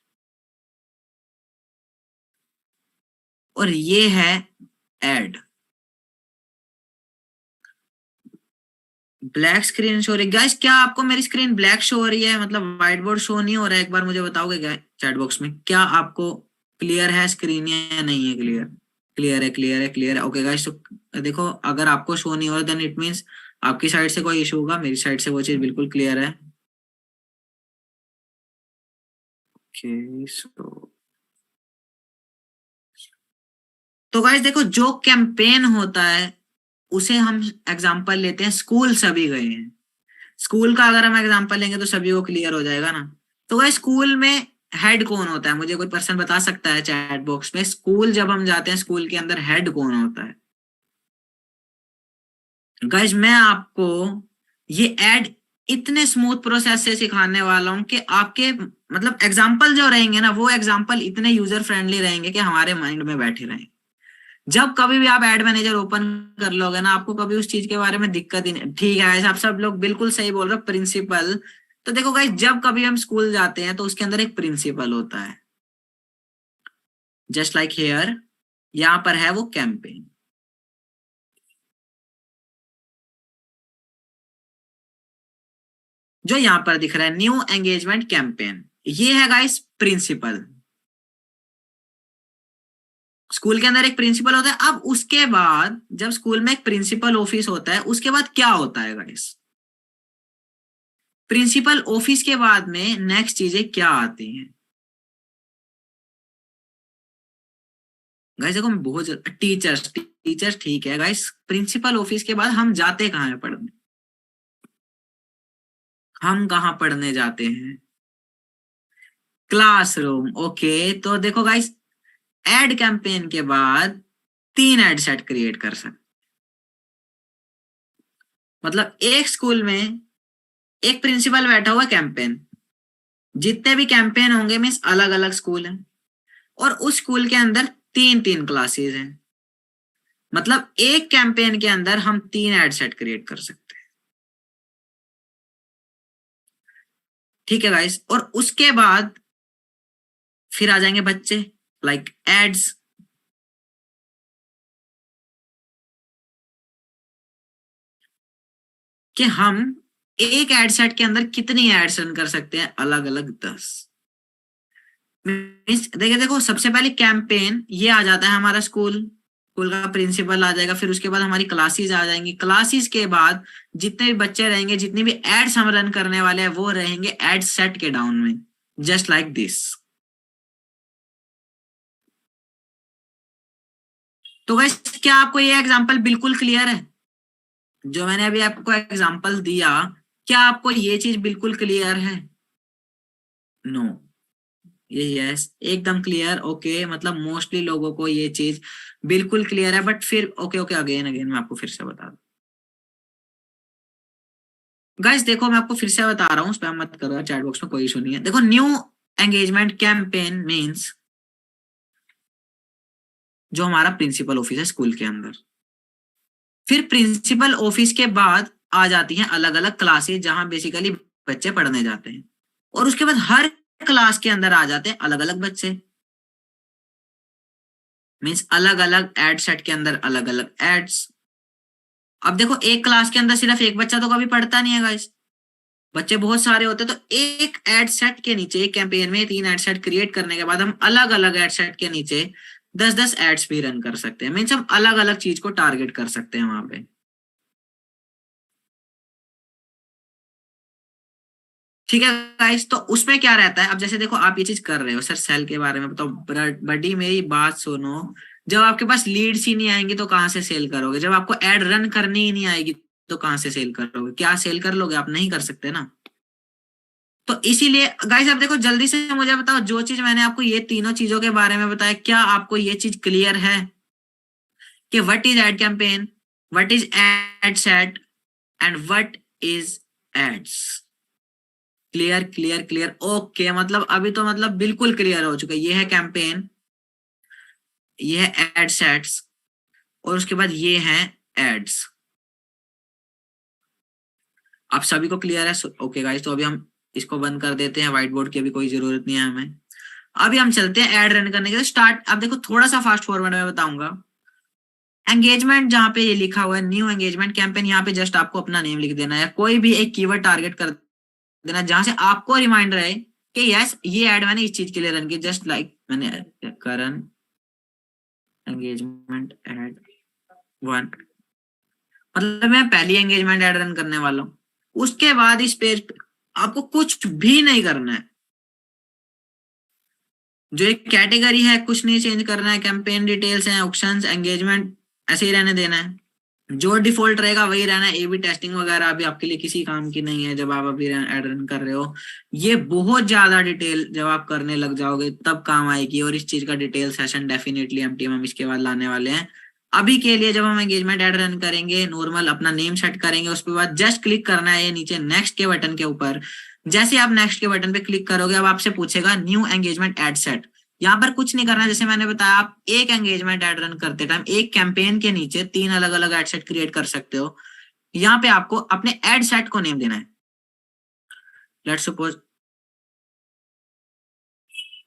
और ये है एड। ब्लैक स्क्रीन शो हो रही है गाइस? क्या आपको मेरी स्क्रीन ब्लैक शो हो रही है, मतलब व्हाइट बोर्ड शो नहीं हो रहा है? एक बार मुझे बताओगे क्या चैट बॉक्स में, क्या आपको क्लियर है स्क्रीन या नहीं है क्लियर? क्लियर है, क्लियर है, क्लियर है। ओके गाइस, तो देखो अगर आपको शो नहीं हो रहा देन इट मींस आपकी साइड से कोई इशू होगा, मेरी साइड से वो चीज बिल्कुल क्लियर है। ओके सो, तो गाइस देखो, जो कैंपेन होता है उसे हम एग्जांपल लेते हैं स्कूल सभी गए हैं। स्कूल का अगर हम एग्जांपल लेंगे तो सभी को क्लियर हो जाएगा ना। तो गाइस, स्कूल में हेड कौन होता है? मुझे कोई पर्सन बता सकता है चैट बॉक्स में? स्कूल जब हम जाते हैं, स्कूल के अंदर हेड कौन होता है? गाइस मैं आपको ये ऐड इतने स्मूथ प्रोसेस से सिखाने वाला हूं कि आपके मतलब एग्जाम्पल जो रहेंगे ना, वो एग्जाम्पल इतने यूजर फ्रेंडली रहेंगे कि हमारे माइंड में बैठे रहेंगे। जब कभी भी आप एड मैनेजर ओपन कर लोगे ना, आपको कभी उस चीज के बारे में दिक्कत ही नहीं। ठीक है गाइस, आप सब लोग बिल्कुल सही बोल रहे हो, प्रिंसिपल। तो देखो गाइस, जब कभी हम स्कूल जाते हैं तो उसके अंदर एक प्रिंसिपल होता है, जस्ट लाइक हेयर। यहाँ पर है वो कैंपेन, जो यहाँ पर दिख रहा है न्यू एंगेजमेंट कैंपेन, ये है गाइस प्रिंसिपल। स्कूल के अंदर एक प्रिंसिपल होता है। अब उसके बाद जब स्कूल में एक प्रिंसिपल ऑफिस होता है, उसके बाद क्या होता है गाइस? प्रिंसिपल ऑफिस के बाद में नेक्स्ट चीजें क्या आती हैं गाइस? देखो मैं बहुत टीचर्स, टीचर्स ठीक है गाइस, प्रिंसिपल ऑफिस के बाद हम जाते कहाँ हैं पढ़ने? हम कहाँ पढ़ने जाते हैं? क्लासरूम। ओके, तो देखो गाइस, एड कैंपेन के बाद 3 एड सेट क्रिएट कर सकते। मतलब एक स्कूल में एक प्रिंसिपल बैठा हुआ कैंपेन, जितने भी कैंपेन होंगे मीन्स अलग अलग स्कूल हैं, और उस स्कूल के अंदर 3 3 क्लासेस हैं। मतलब एक कैंपेन के अंदर हम 3 एड सेट क्रिएट कर सकते हैं। ठीक है गाइस, और उसके बाद फिर आ जाएंगे बच्चे, लाइक एड्स। कि हम एक एड सेट के अंदर कितनी एड्स रन कर सकते हैं? अलग अलग 10। मीन्स देखो देखो, सबसे पहले कैंपेन ये आ जाता है हमारा स्कूल, स्कूल का प्रिंसिपल आ जाएगा, फिर उसके बाद हमारी क्लासेस आ जाएंगी, क्लासेस के बाद जितने भी बच्चे रहेंगे, जितनी भी एड्स हम रन करने वाले हैं वो रहेंगे एड सेट के डाउन में, जस्ट लाइक दिस। तो गाइस क्या आपको ये एग्जांपल बिल्कुल क्लियर है? जो मैंने अभी आपको एग्जांपल दिया, क्या आपको ये चीज बिल्कुल क्लियर है? नो, ये यस एकदम क्लियर। ओके, मतलब मोस्टली लोगों को ये चीज बिल्कुल क्लियर है, बट फिर ओके ओके अगेन अगेन मैं आपको फिर से बता दूं। गाइस देखो मैं आपको फिर से बता रहा हूँ, स्पैम मत करो चैट बॉक्स में, कोई इशू नहीं है। देखो न्यू एंगेजमेंट कैंपेन मींस जो हमारा प्रिंसिपल ऑफिस है स्कूल के अंदर, फिर प्रिंसिपल ऑफिस के बाद आ जाती हैं अलग अलग क्लासेस जहां बेसिकली बच्चे पढ़ने जाते हैं, और उसके बाद हर क्लास के अंदर आ जाते हैं अलग अलग बच्चे, मींस अलग अलग एड सेट के अंदर अलग अलग एड्स। अब देखो एक क्लास के अंदर सिर्फ एक बच्चा तो कभी पढ़ता नहीं है गाइस, बच्चे बहुत सारे होते हैं, तो एक एड सेट के नीचे, एक कैंपेन में 3 एड सेट क्रिएट करने के बाद हम अलग अलग एड सेट के नीचे 10-10 एड्स भी रन कर सकते हैं, मीन्स हम अलग अलग चीज को टारगेट कर सकते हैं वहां पे। ठीक है गाइस, तो उसमें क्या रहता है, अब जैसे देखो आप ये चीज कर रहे हो सर सेल के बारे में बताओ, बड़ी मेरी बात सुनो, जब आपके पास लीड्स ही नहीं आएंगी तो कहाँ से सेल करोगे? जब आपको एड रन करनी ही नहीं आएगी तो कहाँ से सेल करोगे? क्या सेल कर लोगे? आप नहीं कर सकते ना। तो इसीलिए गाइस आप देखो जल्दी से मुझे बताओ, जो चीज मैंने आपको ये तीनों चीजों के बारे में बताया, क्या आपको ये चीज क्लियर है कि what is ad campaign, what is ad set and what is ads? Clear clear clear, okay, मतलब अभी तो मतलब बिल्कुल क्लियर हो चुका है। ये है कैंपेन, ये है एड सेट्स, और उसके बाद ये है एड्स। आप सभी को क्लियर है? ओके गाइस, तो अभी हम इसको बंद कर देते हैं, व्हाइट बोर्ड की अभी कोई जरूरत नहीं है हमें। अभी हम चलते हैं एड रन करने के लिए स्टार्ट। अब देखो थोड़ा सा फास्ट फॉरवर्ड में बताऊंगा। एंगेजमेंट जहां पे ये लिखा हुआ है न्यू एंगेजमेंट कैंपेन, यहाँ पे जस्ट आपको अपना नेम लिख देना है, कोई भी एक कीवर्ड टारगेट कर देना जहां से आपको रिमाइंडर है कि यस ये एड मैंने इस चीज के लिए रन की, जस्ट लाइक मैंने करन एंगेजमेंट एड 1, मतलब मैं पहली एंगेजमेंट एड रन करने वाला हूँ। उसके बाद इस पेज पे आपको कुछ भी नहीं करना है, जो एक कैटेगरी है कुछ नहीं चेंज करना है, कैंपेन डिटेल्स हैं, ऑप्शंस, एंगेजमेंट ऐसे ही रहने देना है, जो डिफॉल्ट रहेगा वही रहना है। ए बी टेस्टिंग वगैरह अभी आपके लिए किसी काम की नहीं है जब आप अभी एड रन कर रहे हो। ये बहुत ज्यादा डिटेल जब आप करने लग जाओगे तब काम आएगी, और इस चीज का डिटेल सेशन डेफिनेटली एमटीएम हम इसके बाद लाने वाले हैं। अभी के लिए जब हम एंगेजमेंट एड रन करेंगे, नॉर्मल अपना नेम सेट करेंगे, उसके बाद जस्ट क्लिक करना है ये नीचे नेक्स्ट के बटन के ऊपर। जैसे आप नेक्स्ट के बटन पे क्लिक करोगे, अब आपसे पूछेगा न्यू एंगेजमेंट एड सेट। यहाँ पर कुछ नहीं करना, जैसे मैंने बताया आप एक एंगेजमेंट एड रन करते टाइम एक कैंपेन के नीचे 3 अलग अलग एड सेट क्रिएट कर सकते हो। यहाँ पे आपको अपने एड सेट को नेम देना है, लेट्स सपोज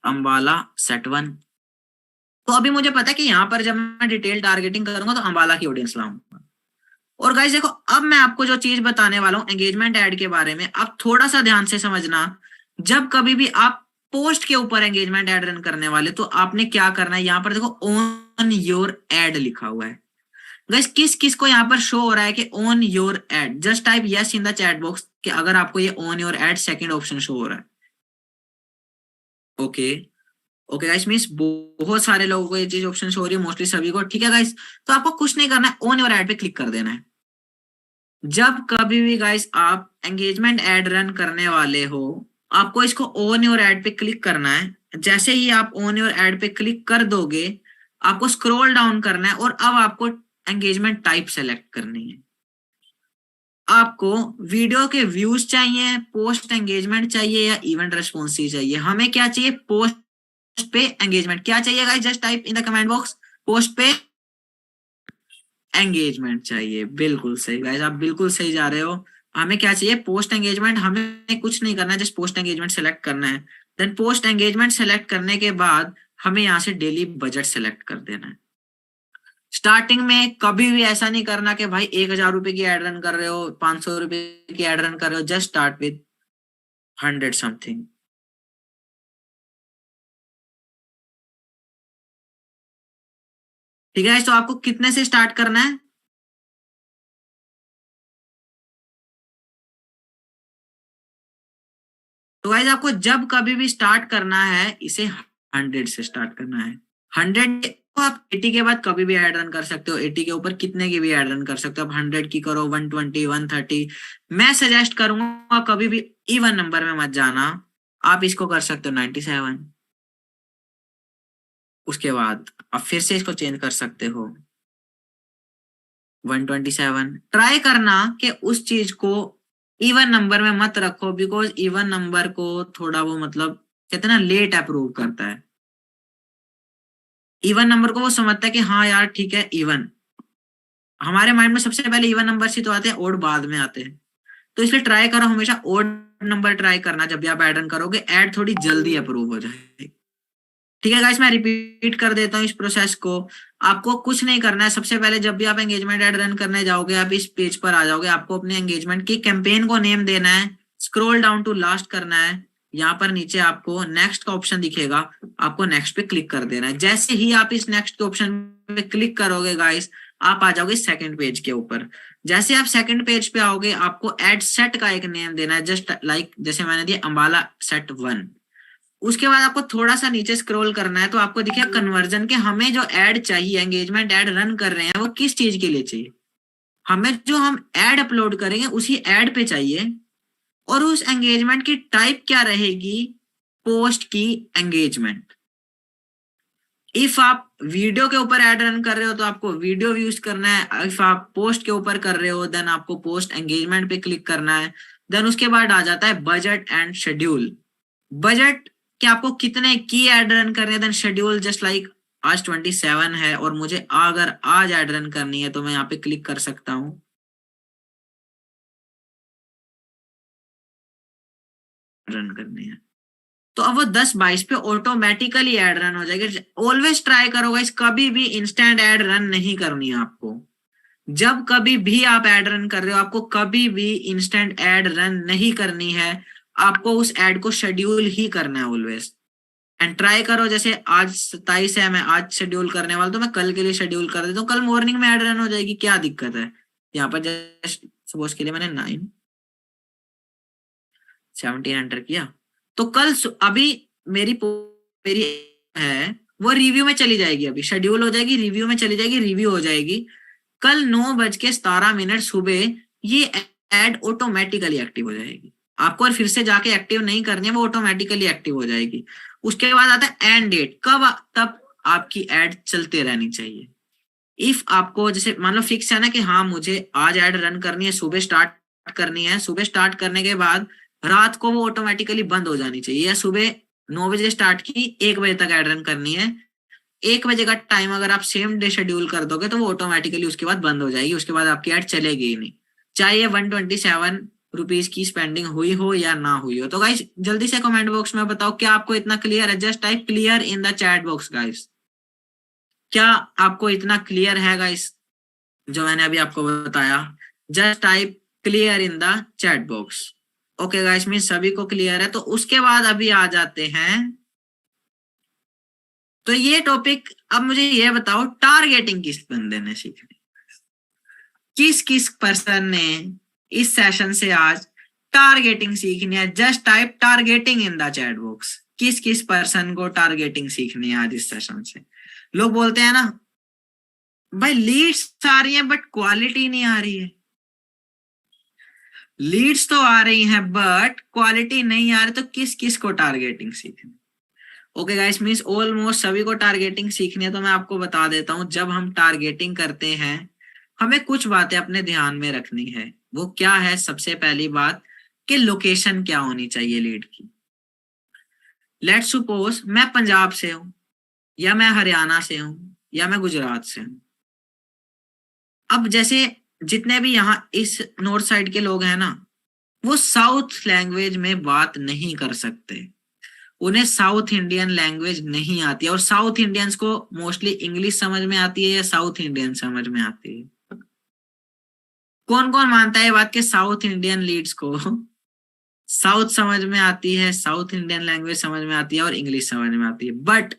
अंबाला सेट 1। तो अभी मुझे पता है कि यहाँ पर जब मैं डिटेल टारगेटिंग करूंगा तो अंबाला की ऑडियंस लाऊंगा। और गाइस देखो अब मैं आपको जो चीज बताने वाला हूँ एंगेजमेंट एड के बारे में, आप थोड़ा सा ध्यान से समझना। जब कभी भी आप पोस्ट के ऊपर एंगेजमेंट एड रन करने वाले तो आपने क्या करना है, यहाँ पर देखो ऑन योर एड लिखा हुआ है। गाइस किस किस को यहाँ पर शो हो रहा है कि on your add? Just type yes in the chat box कि अगर आपको ये on your Ed second option show हो रहा है। ओके ओके गाइस, मींस बहुत सारे लोगों को ये चीज ऑप्शन शो हो रही है, मोस्टली सभी को। ठीक है गाइस, तो आपको कुछ नहीं करना है, ऑन योर एड पे क्लिक कर देना है। जब कभी भी गाइस आप एंगेजमेंट एड रन करने वाले हो, आपको इसको ऑन योर एड पे क्लिक करना है। जैसे ही आप ऑन योर एड पे क्लिक कर दोगे, आपको स्क्रॉल डाउन करना है, और अब आपको एंगेजमेंट टाइप सेलेक्ट करनी है। आपको वीडियो के व्यूज चाहिए, पोस्ट एंगेजमेंट चाहिए, या इवेंट रेस्पॉन्स चाहिए? हमें क्या चाहिए? पोस्ट पे एंगेजमेंट। क्या चाहिए guys? Just type in the comment box, post पे एंगेजमेंट चाहिए। बिल्कुल सही गाइस, आप बिल्कुल सही जा रहे हो। हमें क्या चाहिए? Post engagement. हमें कुछ नहीं करना है, जस्ट पोस्ट एंगेजमेंट सेलेक्ट करना है। देन पोस्ट एंगेजमेंट सेलेक्ट करने के बाद हमें यहाँ से डेली बजट सेलेक्ट कर देना है। स्टार्टिंग में कभी भी ऐसा नहीं करना कि भाई 1000 रुपए की एड रन कर रहे हो, 500 रुपए की एड रन कर रहे हो। Just start with 100 something. ठीक है, तो आपको कितने से स्टार्ट करना है? तो गाइस आपको जब कभी भी स्टार्ट करना है इसे 100 से स्टार्ट करना है। 100 को आप 80 के बाद कभी भी ऐड रन कर सकते हो, 80 के ऊपर कितने की भी ऐड रन कर सकते हो आप। 100 की करो, 120, 130। मैं सजेस्ट करूंगा कभी भी इवन नंबर में मत जाना। आप इसको कर सकते हो 97। उसके बाद आप फिर से इसको चेंज कर सकते हो 127। ट्राई करना कि उस चीज को इवन नंबर में मत रखो, बिकॉज इवन नंबर को थोड़ा वो मतलब कहते हैं ना लेट अप्रूव करता है। इवन नंबर को वो समझता है कि हाँ यार ठीक है इवन। हमारे माइंड में सबसे पहले इवन नंबर ही तो आते हैं, ओड बाद में आते हैं। तो इसलिए ट्राई करो हमेशा ओड नंबर ट्राई करना जब भी आप ऐड रन करोगे, ऐड थोड़ी जल्दी अप्रूव हो जाएगी। ठीक है गाइस, मैं रिपीट कर देता हूँ इस प्रोसेस को। आपको कुछ नहीं करना है, सबसे पहले जब भी आप एंगेजमेंट ऐड रन करने जाओगे आप इस पेज पर आ जाओगे, आपको अपने एंगेजमेंट की कैंपेन को नेम देना है, स्क्रॉल डाउन टू लास्ट करना है, यहाँ पर नीचे आपको नेक्स्ट का ऑप्शन दिखेगा, आपको नेक्स्ट पे क्लिक कर देना है। जैसे ही आप इस नेक्स्ट के ऑप्शन पे क्लिक करोगे गाइस, आप आ जाओगे सेकंड पेज के ऊपर। जैसे आप सेकंड पेज पे आओगे आपको एड सेट का एक नेम देना है, जस्ट लाइक जैसे मैंने दिया अंबाला सेट 1। उसके बाद आपको थोड़ा सा नीचे स्क्रॉल करना है तो आपको दिखेगा कन्वर्जन के हमें जो ऐड चाहिए, एंगेजमेंट ऐड रन कर रहे हैं वो किस चीज के लिए चाहिए। हमें जो हम ऐड अपलोड करेंगे उसी ऐड पे चाहिए, और उस एंगेजमेंट की टाइप क्या रहेगी, पोस्ट की एंगेजमेंट। इफ आप वीडियो के ऊपर ऐड रन कर रहे हो तो आपको वीडियो यूज करना है, इफ आप पोस्ट के ऊपर कर रहे हो देन आपको पोस्ट एंगेजमेंट पे क्लिक करना है। देन उसके बाद आ जाता है बजट एंड शेड्यूल। बजट कि आपको कितने की ऐड रन करने हैं, देन शेड्यूल जस्ट लाइक आज 27 है और मुझे अगर आज ऐड रन करनी है तो मैं यहाँ पे क्लिक कर सकता हूँ, रन करनी है तो अब वो 10-22 पे ऑटोमेटिकली ऐड रन हो जाएगी। ऑलवेज ट्राई करो गाइस, कभी भी इंस्टेंट ऐड रन नहीं करनी है आपको। जब कभी भी आप ऐड रन कर रहे हो आपको कभी भी इंस्टेंट ऐड रन नहीं करनी है, आपको उस ऐड को शेड्यूल ही करना है ऑलवेज। एंड ट्राई करो, जैसे आज 27 है, मैं आज शेड्यूल करने वाला तो मैं कल के लिए शेड्यूल कर देता हूँ, कल मॉर्निंग में ऐड रन हो जाएगी, क्या दिक्कत है। यहाँ पर जस्ट सपोज के लिए मैंने 9:17 एंटर किया तो कल अभी मेरी है वो रिव्यू में चली जाएगी, अभी शेड्यूल हो जाएगी, रिव्यू में चली जाएगी, रिव्यू हो जाएगी। कल 9:17 सुबह ये एड ऑटोमेटिकली एक्टिव हो जाएगी। आपको और फिर से जाके एक्टिव नहीं करनी है, वो ऑटोमेटिकली एक्टिव हो जाएगी। उसके बाद आता है एंड डेट, कब तब आपकी एड चलते रहनी चाहिए। इफ आपको जैसे मान लो फिक्स है ना कि हाँ मुझे आज एड रन करनी है, सुबह स्टार्ट करनी है, सुबह स्टार्ट करने के बाद रात को वो ऑटोमेटिकली बंद हो जानी चाहिए, या सुबह 9 बजे स्टार्ट की 1 बजे तक एड रन करनी है। 1 बजे का टाइम अगर आप सेम डे शेड्यूल कर दोगे तो वो ऑटोमेटिकली उसके बाद बंद हो जाएगी, उसके बाद आपकी एड चलेगी ही नहीं, चाहे 127 रुपीज की स्पेंडिंग हुई हो या ना हुई हो। तो गाइस जल्दी से कमेंट बॉक्स में बताओ क्या आपको इतना क्लियर है, just type clear in the chat box guys. क्या आपको इतना क्लियर है गाइस जो मैंने अभी आपको बताया? Just type clear in the chat box. Okay guys, mean सभी को क्लियर है। तो उसके बाद अभी आ जाते हैं, तो ये टॉपिक अब मुझे ये बताओ टारगेटिंग किस बंदे ने सीखनी, किस किस पर्सन ने इस सेशन से आज टारगेटिंग सीखनी है। Just type targeting in the chat box, किस किस पर्सन को टारगेटिंग सीखनी है आज इस सेशन से। लोग बोलते हैं ना भाई लीड्स आ रही है बट क्वालिटी नहीं आ रही है, लीड्स तो आ रही हैं बट क्वालिटी नहीं आ रही, तो किस किस को टारगेटिंग सीखनी। ओके गाइस, मींस ऑलमोस्ट सभी को टारगेटिंग सीखनी है। तो मैं आपको बता देता हूं, जब हम टारगेटिंग करते हैं हमें कुछ बातें अपने ध्यान में रखनी है। वो क्या है? सबसे पहली बात कि लोकेशन क्या होनी चाहिए लीड की। लेट्स सपोज मैं पंजाब से हूं, या मैं हरियाणा से हूं, या मैं गुजरात से हूं। अब जैसे जितने भी यहाँ इस नॉर्थ साइड के लोग हैं ना, वो साउथ लैंग्वेज में बात नहीं कर सकते, उन्हें साउथ इंडियन लैंग्वेज नहीं आती है, और साउथ इंडियंस को मोस्टली इंग्लिश समझ में आती है या साउथ इंडियन समझ में आती है। कौन कौन मानता है ये बात कि साउथ इंडियन लीड्स को साउथ समझ में आती है, साउथ इंडियन लैंग्वेज समझ में आती है और इंग्लिश समझ में आती है। बट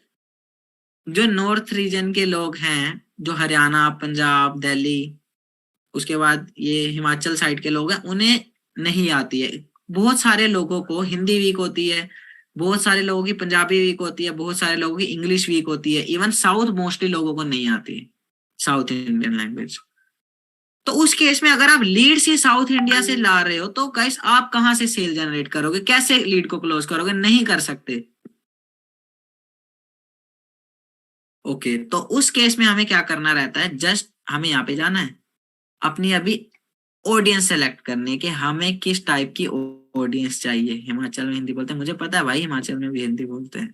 जो नॉर्थ रीजन के लोग हैं जो हरियाणा, पंजाब, दिल्ली, उसके बाद ये हिमाचल साइड के लोग हैं, उन्हें नहीं आती है। बहुत सारे लोगों को हिंदी वीक होती है, बहुत सारे लोगों की पंजाबी वीक होती है, बहुत सारे लोगों की इंग्लिश वीक होती है, इवन साउथ मोस्टली लोगों को नहीं आती है साउथ इंडियन लैंग्वेज। तो उस केस में अगर आप लीड से साउथ इंडिया से ला रहे हो तो गाइस आप कहां से सेल जनरेट करोगे, कैसे लीड को क्लोज करोगे, नहीं कर सकते। ओके, तो उस केस में हमें क्या करना रहता है, जस्ट हमें यहाँ पे जाना है, अपनी अभी ऑडियंस सेलेक्ट करनी है कि हमें किस टाइप की ऑडियंस चाहिए। हिमाचल में हिंदी बोलते हैं, मुझे पता है भाई हिमाचल में भी हिंदी बोलते हैं।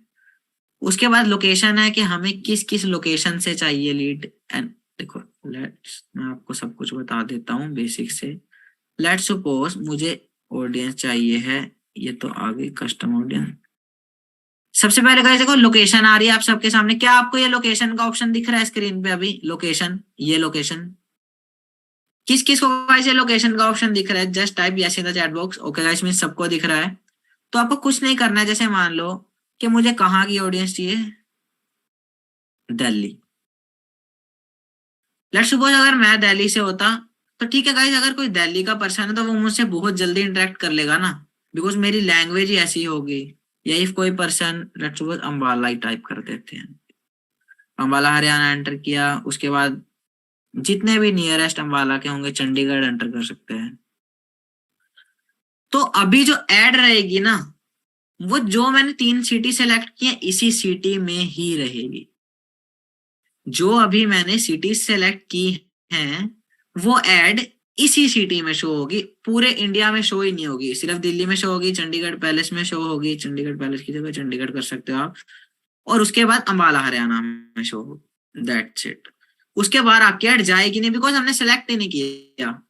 उसके बाद लोकेशन है कि हमें किस किस लोकेशन से चाहिए लीड। एंड देखो लेट्स, मैं आपको सब कुछ बता देता हूँ बेसिक से। लेट्स सपोज मुझे ऑडियंस चाहिए है, ये तो आ गई कस्टम ऑडियंस। सबसे पहले गाइस देखो लोकेशन आ रही है आप सबके सामने, क्या आपको ये लोकेशन का ऑप्शन दिख रहा है स्क्रीन पे अभी, लोकेशन, ये लोकेशन किस किस को गाइस ये लोकेशन का ऑप्शन दिख रहा है, just type yes in the chat box. Okay guys, means सबको दिख रहा है। तो आपको कुछ नहीं करना है, जैसे मान लो कि मुझे कहाँ की ऑडियंस चाहिए, दिल्ली। लेट्स सपोज अगर मैं दिल्ली से होता तो ठीक है गाइस, अगर कोई दिल्ली का पर्सन है तो वो मुझसे बहुत जल्दी इंटरेक्ट कर लेगा ना, बिकॉज मेरी लैंग्वेज ही ऐसी होगी। या इफ कोई person, let's suppose Ambala he type कर देते हैं, अम्बाला हरियाणा एंटर किया, उसके बाद जितने भी नियरेस्ट अम्बाला के होंगे चंडीगढ़ एंटर कर सकते हैं। तो अभी जो एड रहेगी ना, वो जो मैंने 3 सिटी सेलेक्ट की है इसी सिटी में ही रहेगी। जो अभी मैंने सिटी सेलेक्ट की हैं वो एड इसी सिटी में शो होगी, पूरे इंडिया में शो ही नहीं होगी, सिर्फ दिल्ली में शो होगी, चंडीगढ़ पैलेस में शो होगी, चंडीगढ़ पैलेस की जगह चंडीगढ़ कर सकते हो आप, और उसके बाद अंबाला हरियाणा में शो होगी, दैट्स इट। उसके बाद आपकी एड जाएगी नहीं, बिकॉज हमने सेलेक्ट ही नहीं किया।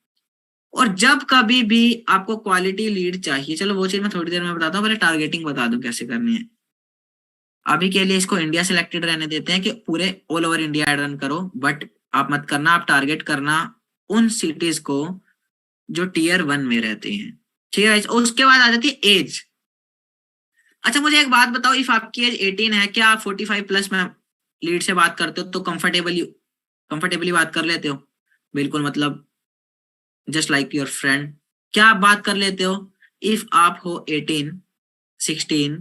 और जब कभी भी आपको क्वालिटी लीड चाहिए, चलो वो चीज मैं थोड़ी देर में बताता हूँ, पहले टारगेटिंग बता दूं कैसे करनी है। अभी के लिए इसको इंडिया सिलेक्टेड रहने देते हैं कि पूरे ऑल ओवर इंडिया रन करो, बट आप मत करना, आप टारगेट करना उन सिटीज को जो टीयर 1 में रहती हैं, ठीक है। उसके बाद आ जाती है एज। अच्छा मुझे एक बात बताओ, इफ आपकी एज 18 है, क्या आप 45 प्लस में लीड से बात करते हो तो कंफर्टेबली बात कर लेते हो? बिल्कुल, मतलब जस्ट लाइक योर फ्रेंड, क्या आप बात कर लेते हो? इफ आप हो 18, 16,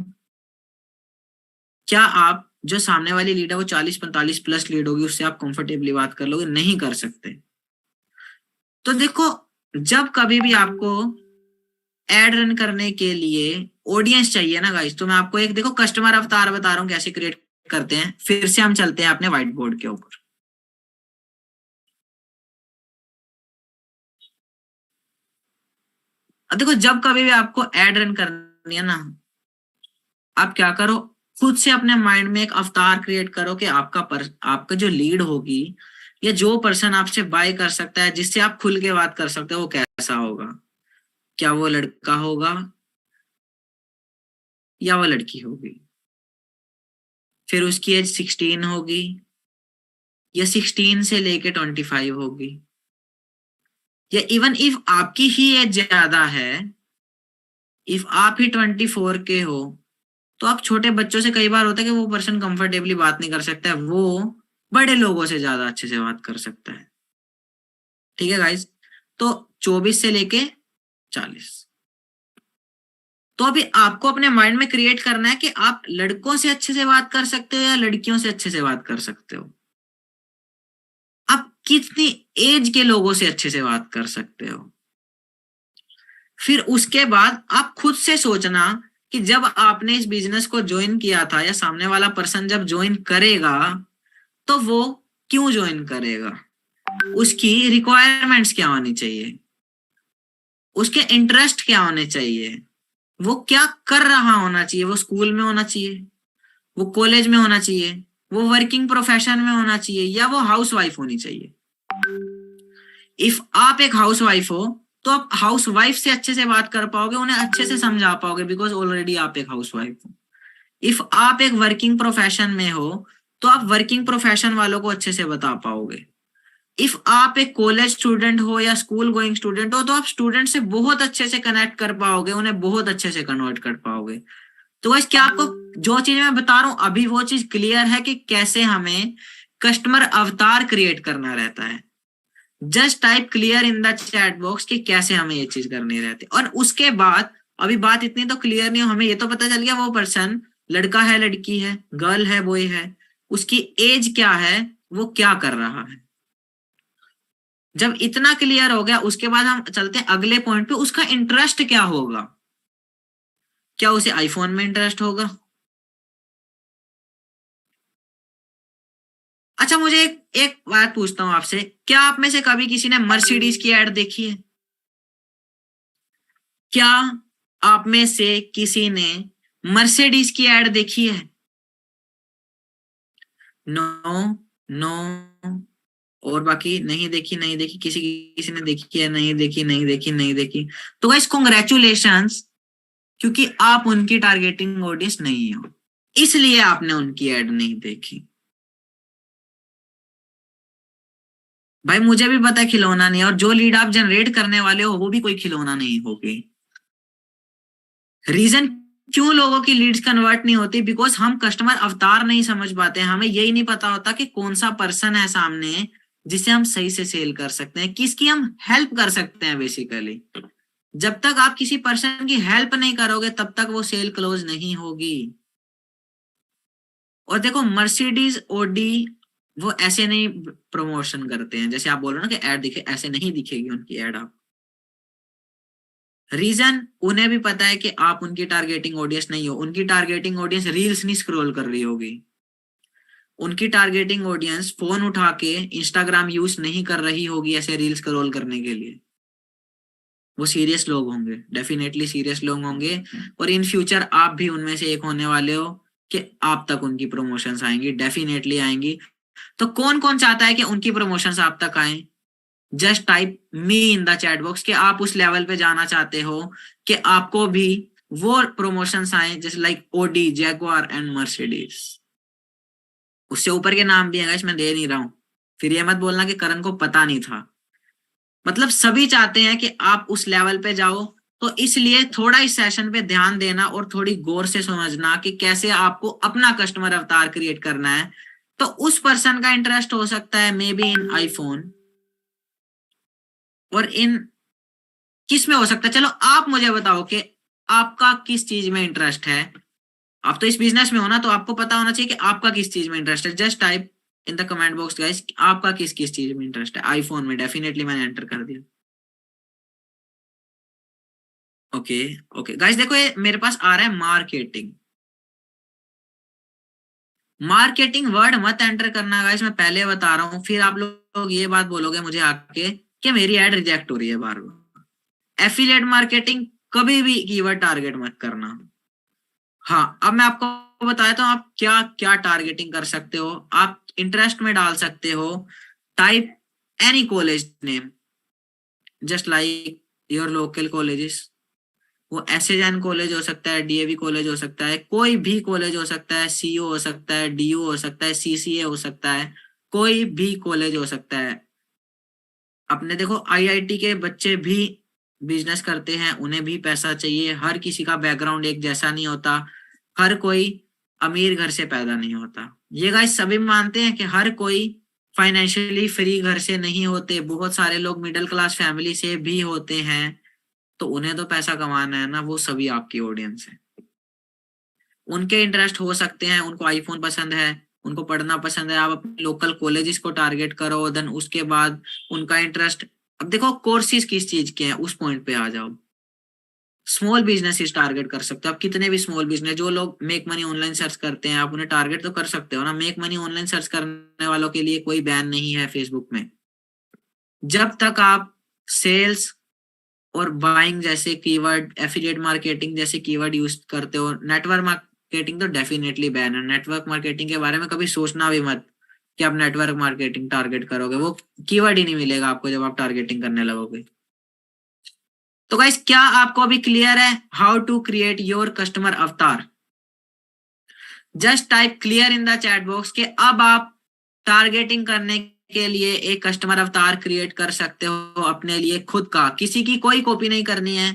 क्या आप जो सामने वाली लीड है वो 40-45 प्लस लीड होगी, उससे आप कंफर्टेबली बात कर लोगे? नहीं कर सकते। तो देखो, जब कभी भी आपको एड रन करने के लिए ऑडियंस चाहिए ना गाइस, तो मैं आपको एक देखो कस्टमर अवतार बता रहा हूँ कैसे क्रिएट करते हैं। फिर से हम चलते हैं अपने व्हाइट बोर्ड के ऊपर। अब देखो, जब कभी भी आपको एड रन करनी है ना, आप क्या करो, खुद से अपने माइंड में एक अवतार क्रिएट करो कि आपका जो लीड होगी या जो पर्सन आपसे बाय कर सकता है, जिससे आप खुल के बात कर सकते हो, वो कैसा होगा। क्या वो लड़का होगा या वो लड़की होगी? फिर उसकी एज 16 होगी या 16 से लेके 25 होगी? या इवन इफ आपकी ही एज ज्यादा है, इफ आप ही 24 के हो, तो आप छोटे बच्चों से, कई बार होता है कि वो पर्सन कंफर्टेबली बात नहीं कर सकता है, वो बड़े लोगों से ज्यादा अच्छे से बात कर सकता है, ठीक है गाइस। तो 24 से लेके 40। तो अभी आपको अपने माइंड में क्रिएट करना है कि आप लड़कों से अच्छे से बात कर सकते हो या लड़कियों से अच्छे से बात कर सकते हो, आप कितनी एज के लोगों से अच्छे से बात कर सकते हो। फिर उसके बाद आप खुद से सोचना कि जब आपने इस बिजनेस को ज्वाइन किया था या सामने वाला पर्सन जब ज्वाइन करेगा तो वो क्यों ज्वाइन करेगा, उसकी रिक्वायरमेंट्स क्या होनी चाहिए, उसके इंटरेस्ट क्या होने चाहिए, वो क्या कर रहा होना चाहिए, वो स्कूल में होना चाहिए, वो कॉलेज में होना चाहिए, वो वर्किंग प्रोफेशन में होना चाहिए, या वो हाउस वाइफ होनी चाहिए। इफ आप एक हाउस वाइफ हो तो आप हाउस वाइफ से अच्छे से बात कर पाओगे, उन्हें अच्छे से समझा पाओगे, बिकॉज ऑलरेडी आप एक हाउस वाइफ हो। इफ आप एक वर्किंग प्रोफेशन में हो तो आप वर्किंग प्रोफेशन वालों को अच्छे से बता पाओगे। इफ आप एक कॉलेज स्टूडेंट हो या स्कूल गोइंग स्टूडेंट हो तो आप स्टूडेंट से बहुत अच्छे से कनेक्ट कर पाओगे, उन्हें बहुत अच्छे से कन्वर्ट कर पाओगे। तो गाइस, क्या आपको जो चीज मैं बता रहा हूं अभी वो चीज क्लियर है कि कैसे हमें कस्टमर अवतार क्रिएट करना रहता है। Just type clear in the chat box कि कैसे हमें ये चीज करनी रहती है। और उसके बाद अभी बात इतनी तो क्लियर नहीं हो, हमें ये तो पता चल गया वो पर्सन लड़का है, लड़की है, गर्ल है, बॉय है, उसकी एज क्या है, वो क्या कर रहा है। जब इतना क्लियर हो गया, उसके बाद हम चलते हैं अगले पॉइंट पे, उसका इंटरेस्ट क्या होगा। क्या उसे आईफोन में इंटरेस्ट होगा? अच्छा, मुझे एक बात पूछता हूं आपसे, क्या आप में से कभी किसी ने मर्सिडीज की एड देखी है? क्या आप में से किसी ने मर्सिडीज की एड देखी है? No, no. और बाकी नहीं देखी, नहीं देखी, किसी किसी ने देखी है? नहीं देखी, नहीं देखी, नहीं देखी। तो गाइस कॉन्ग्रेचुलेशंस, क्योंकि आप उनकी टारगेटिंग ऑडियंस नहीं हो, इसलिए आपने उनकी एड नहीं देखी। भाई मुझे भी पता है खिलौना नहीं है, और जो लीड आप जनरेट करने वाले हो वो भी कोई खिलौना नहीं होगी। रीजन क्यों लोगों की लीड्स कन्वर्ट नहीं होती? बिकॉज हम कस्टमर अवतार नहीं समझ पाते, हमें यही नहीं पता होता कि कौन सा पर्सन है सामने जिसे हम सही से सेल कर सकते हैं, किसकी हम हेल्प कर सकते हैं बेसिकली। जब तक आप किसी पर्सन की हेल्प नहीं करोगे तब तक वो सेल क्लोज नहीं होगी। और देखो मर्सिडीज ओडी वो ऐसे नहीं प्रमोशन करते हैं, जैसे आप बोल रहे हो ना कि एड दिखे, ऐसे नहीं दिखेगी उनकी एड आप। रीजन उन्हें भी पता है कि आप उनकी टारगेटिंग ऑडियंस नहीं हो। उनकी टारगेटिंग ऑडियंस रील्स नहीं स्क्रॉल कर रही होगी, उनकी टारगेटिंग ऑडियंस फोन उठा के इंस्टाग्राम यूज नहीं कर रही होगी ऐसे रील्स स्क्रॉल करने के लिए। वो सीरियस लोग होंगे, डेफिनेटली सीरियस लोग होंगे। और इन फ्यूचर आप भी उनमें से एक होने वाले हो कि आप तक उनकी प्रमोशंस आएंगी, डेफिनेटली आएंगी। तो कौन कौन चाहता है कि उनकी प्रमोशंस आप तक आए? Just type me in the chat box कि आप उस लेवल पे जाना चाहते हो कि आपको भी वो प्रमोशंस आए जैसे like Audi, Jaguar and Mercedes. उससे ऊपर के नाम भी है गाइस, मैं दे नहीं रहा हूं, फिर ये मत बोलना कि करण को पता नहीं था। मतलब सभी चाहते हैं कि आप उस लेवल पे जाओ। तो इसलिए थोड़ा इस सेशन पे ध्यान देना और थोड़ी गौर से समझना कि कैसे आपको अपना कस्टमर अवतार क्रिएट करना है। तो उस पर्सन का इंटरेस्ट हो सकता है मे बी इन आईफोन, और इन किस में हो सकता है? चलो आप मुझे बताओ कि आपका किस चीज में इंटरेस्ट है। आप तो इस बिजनेस में हो ना, तो आपको पता होना चाहिए कि आपका किस चीज में इंटरेस्ट है। Just type in the comment box guys, आपका किस किस चीज में इंटरेस्ट है। आईफोन में डेफिनेटली मैंने एंटर कर दिया। ओके, ओके गाइस, देखो ये मेरे पास आ रहा है मार्केटिंग। मार्केटिंग वर्ड मत एंटर करना गाइस, मैं पहले बता रहा हूँ, फिर आप लोग ये बात बोलोगे मुझे आके कि मेरी एड रिजेक्ट हो रही है बार बार। एफिलिएट मार्केटिंग कभी भी कीवर्ड टारगेट मत करना। हाँ, अब मैं आपको बताया तो आप क्या क्या टारगेटिंग कर सकते हो। आप इंटरेस्ट में डाल सकते हो type any college name, just like your local colleges. वो एसएजएन कॉलेज हो सकता है, डीएवी कॉलेज हो सकता है, कोई भी कॉलेज हो सकता है, सीयू हो सकता है, डीयू हो सकता है, सीसीए हो सकता है, कोई भी कॉलेज हो सकता है। अपने देखो आईआईटी के बच्चे भी बिजनेस करते हैं, उन्हें भी पैसा चाहिए। हर किसी का बैकग्राउंड एक जैसा नहीं होता, हर कोई अमीर घर से पैदा नहीं होता। ये गाइस सभी मानते हैं कि हर कोई फाइनेंशियली फ्री घर से नहीं होते, बहुत सारे लोग मिडिल क्लास फैमिली से भी होते हैं। तो उन्हें तो पैसा कमाना है ना, वो सभी आपकी ऑडियंस है। उनके इंटरेस्ट हो सकते हैं, उनको आईफोन पसंद है, उनको पढ़ना पसंद है, आप अपने लोकल कॉलेजेस को टारगेट करो। देन उसके बाद उनका इंटरेस्ट, अब देखो कोर्सेज किस चीज के हैं उस पॉइंट पे आ जाओ। स्मॉल बिजनेसेस टारगेट कर सकते हो आप, कितने भी स्मॉल बिजनेस, जो लोग मेक मनी ऑनलाइन सर्च करते हैं आप उन्हें टारगेट तो कर सकते हो ना। मेक मनी ऑनलाइन सर्च करने वालों के लिए कोई बैन नहीं है फेसबुक में, जब तक आप सेल्स और बाइंग जैसे कीवर्ड, एफिलिएट मार्केटिंग जैसे कीवर्ड यूज करते हो। नेटवर्क मार्केटिंग तो डेफिनेटली बैन है। नेटवर्क मार्केटिंग के बारे में कभी सोचना भी मत कि आप नेटवर्क मार्केटिंग टारगेट करोगे, वो कीवर्ड ही नहीं मिलेगा आपको जब आप टारगेटिंग करने लगोगे। तो गाइस क्या आपको अभी क्लियर है how to create your customer avatar? Just type clear in the chat box कि अब आप टारगेटिंग करने के लिए एक कस्टमर अवतार क्रिएट कर सकते हो अपने लिए खुद का, किसी की कोई कॉपी नहीं करनी है।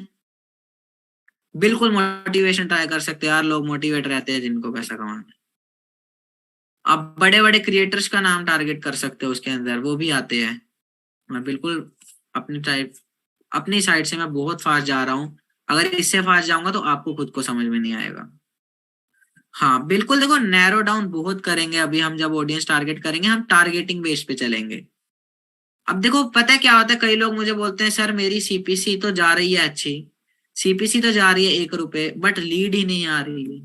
बिल्कुल मोटिवेशन ट्राई कर सकते हो यार, लोग मोटिवेट रहते हैं जिनको पैसा कमाना है। आप बड़े बड़े क्रिएटर्स का नाम टारगेट कर सकते हो उसके अंदर, वो भी आते हैं। मैं बिल्कुल अपनी साइड से मैं बहुत फास्ट जा रहा हूँ, अगर इससे फास्ट जाऊंगा तो आपको खुद को समझ में नहीं आएगा। हाँ बिल्कुल, देखो नैरो डाउन बहुत करेंगे अभी हम, जब ऑडियंस टारगेट करेंगे हम टारगेटिंग बेस पे चलेंगे। अब देखो पता है क्या होता है, कई लोग मुझे बोलते हैं सर मेरी सीपीसी तो जा रही है अच्छी, सीपीसी तो जा रही है 1 रुपए, बट लीड ही नहीं आ रही है।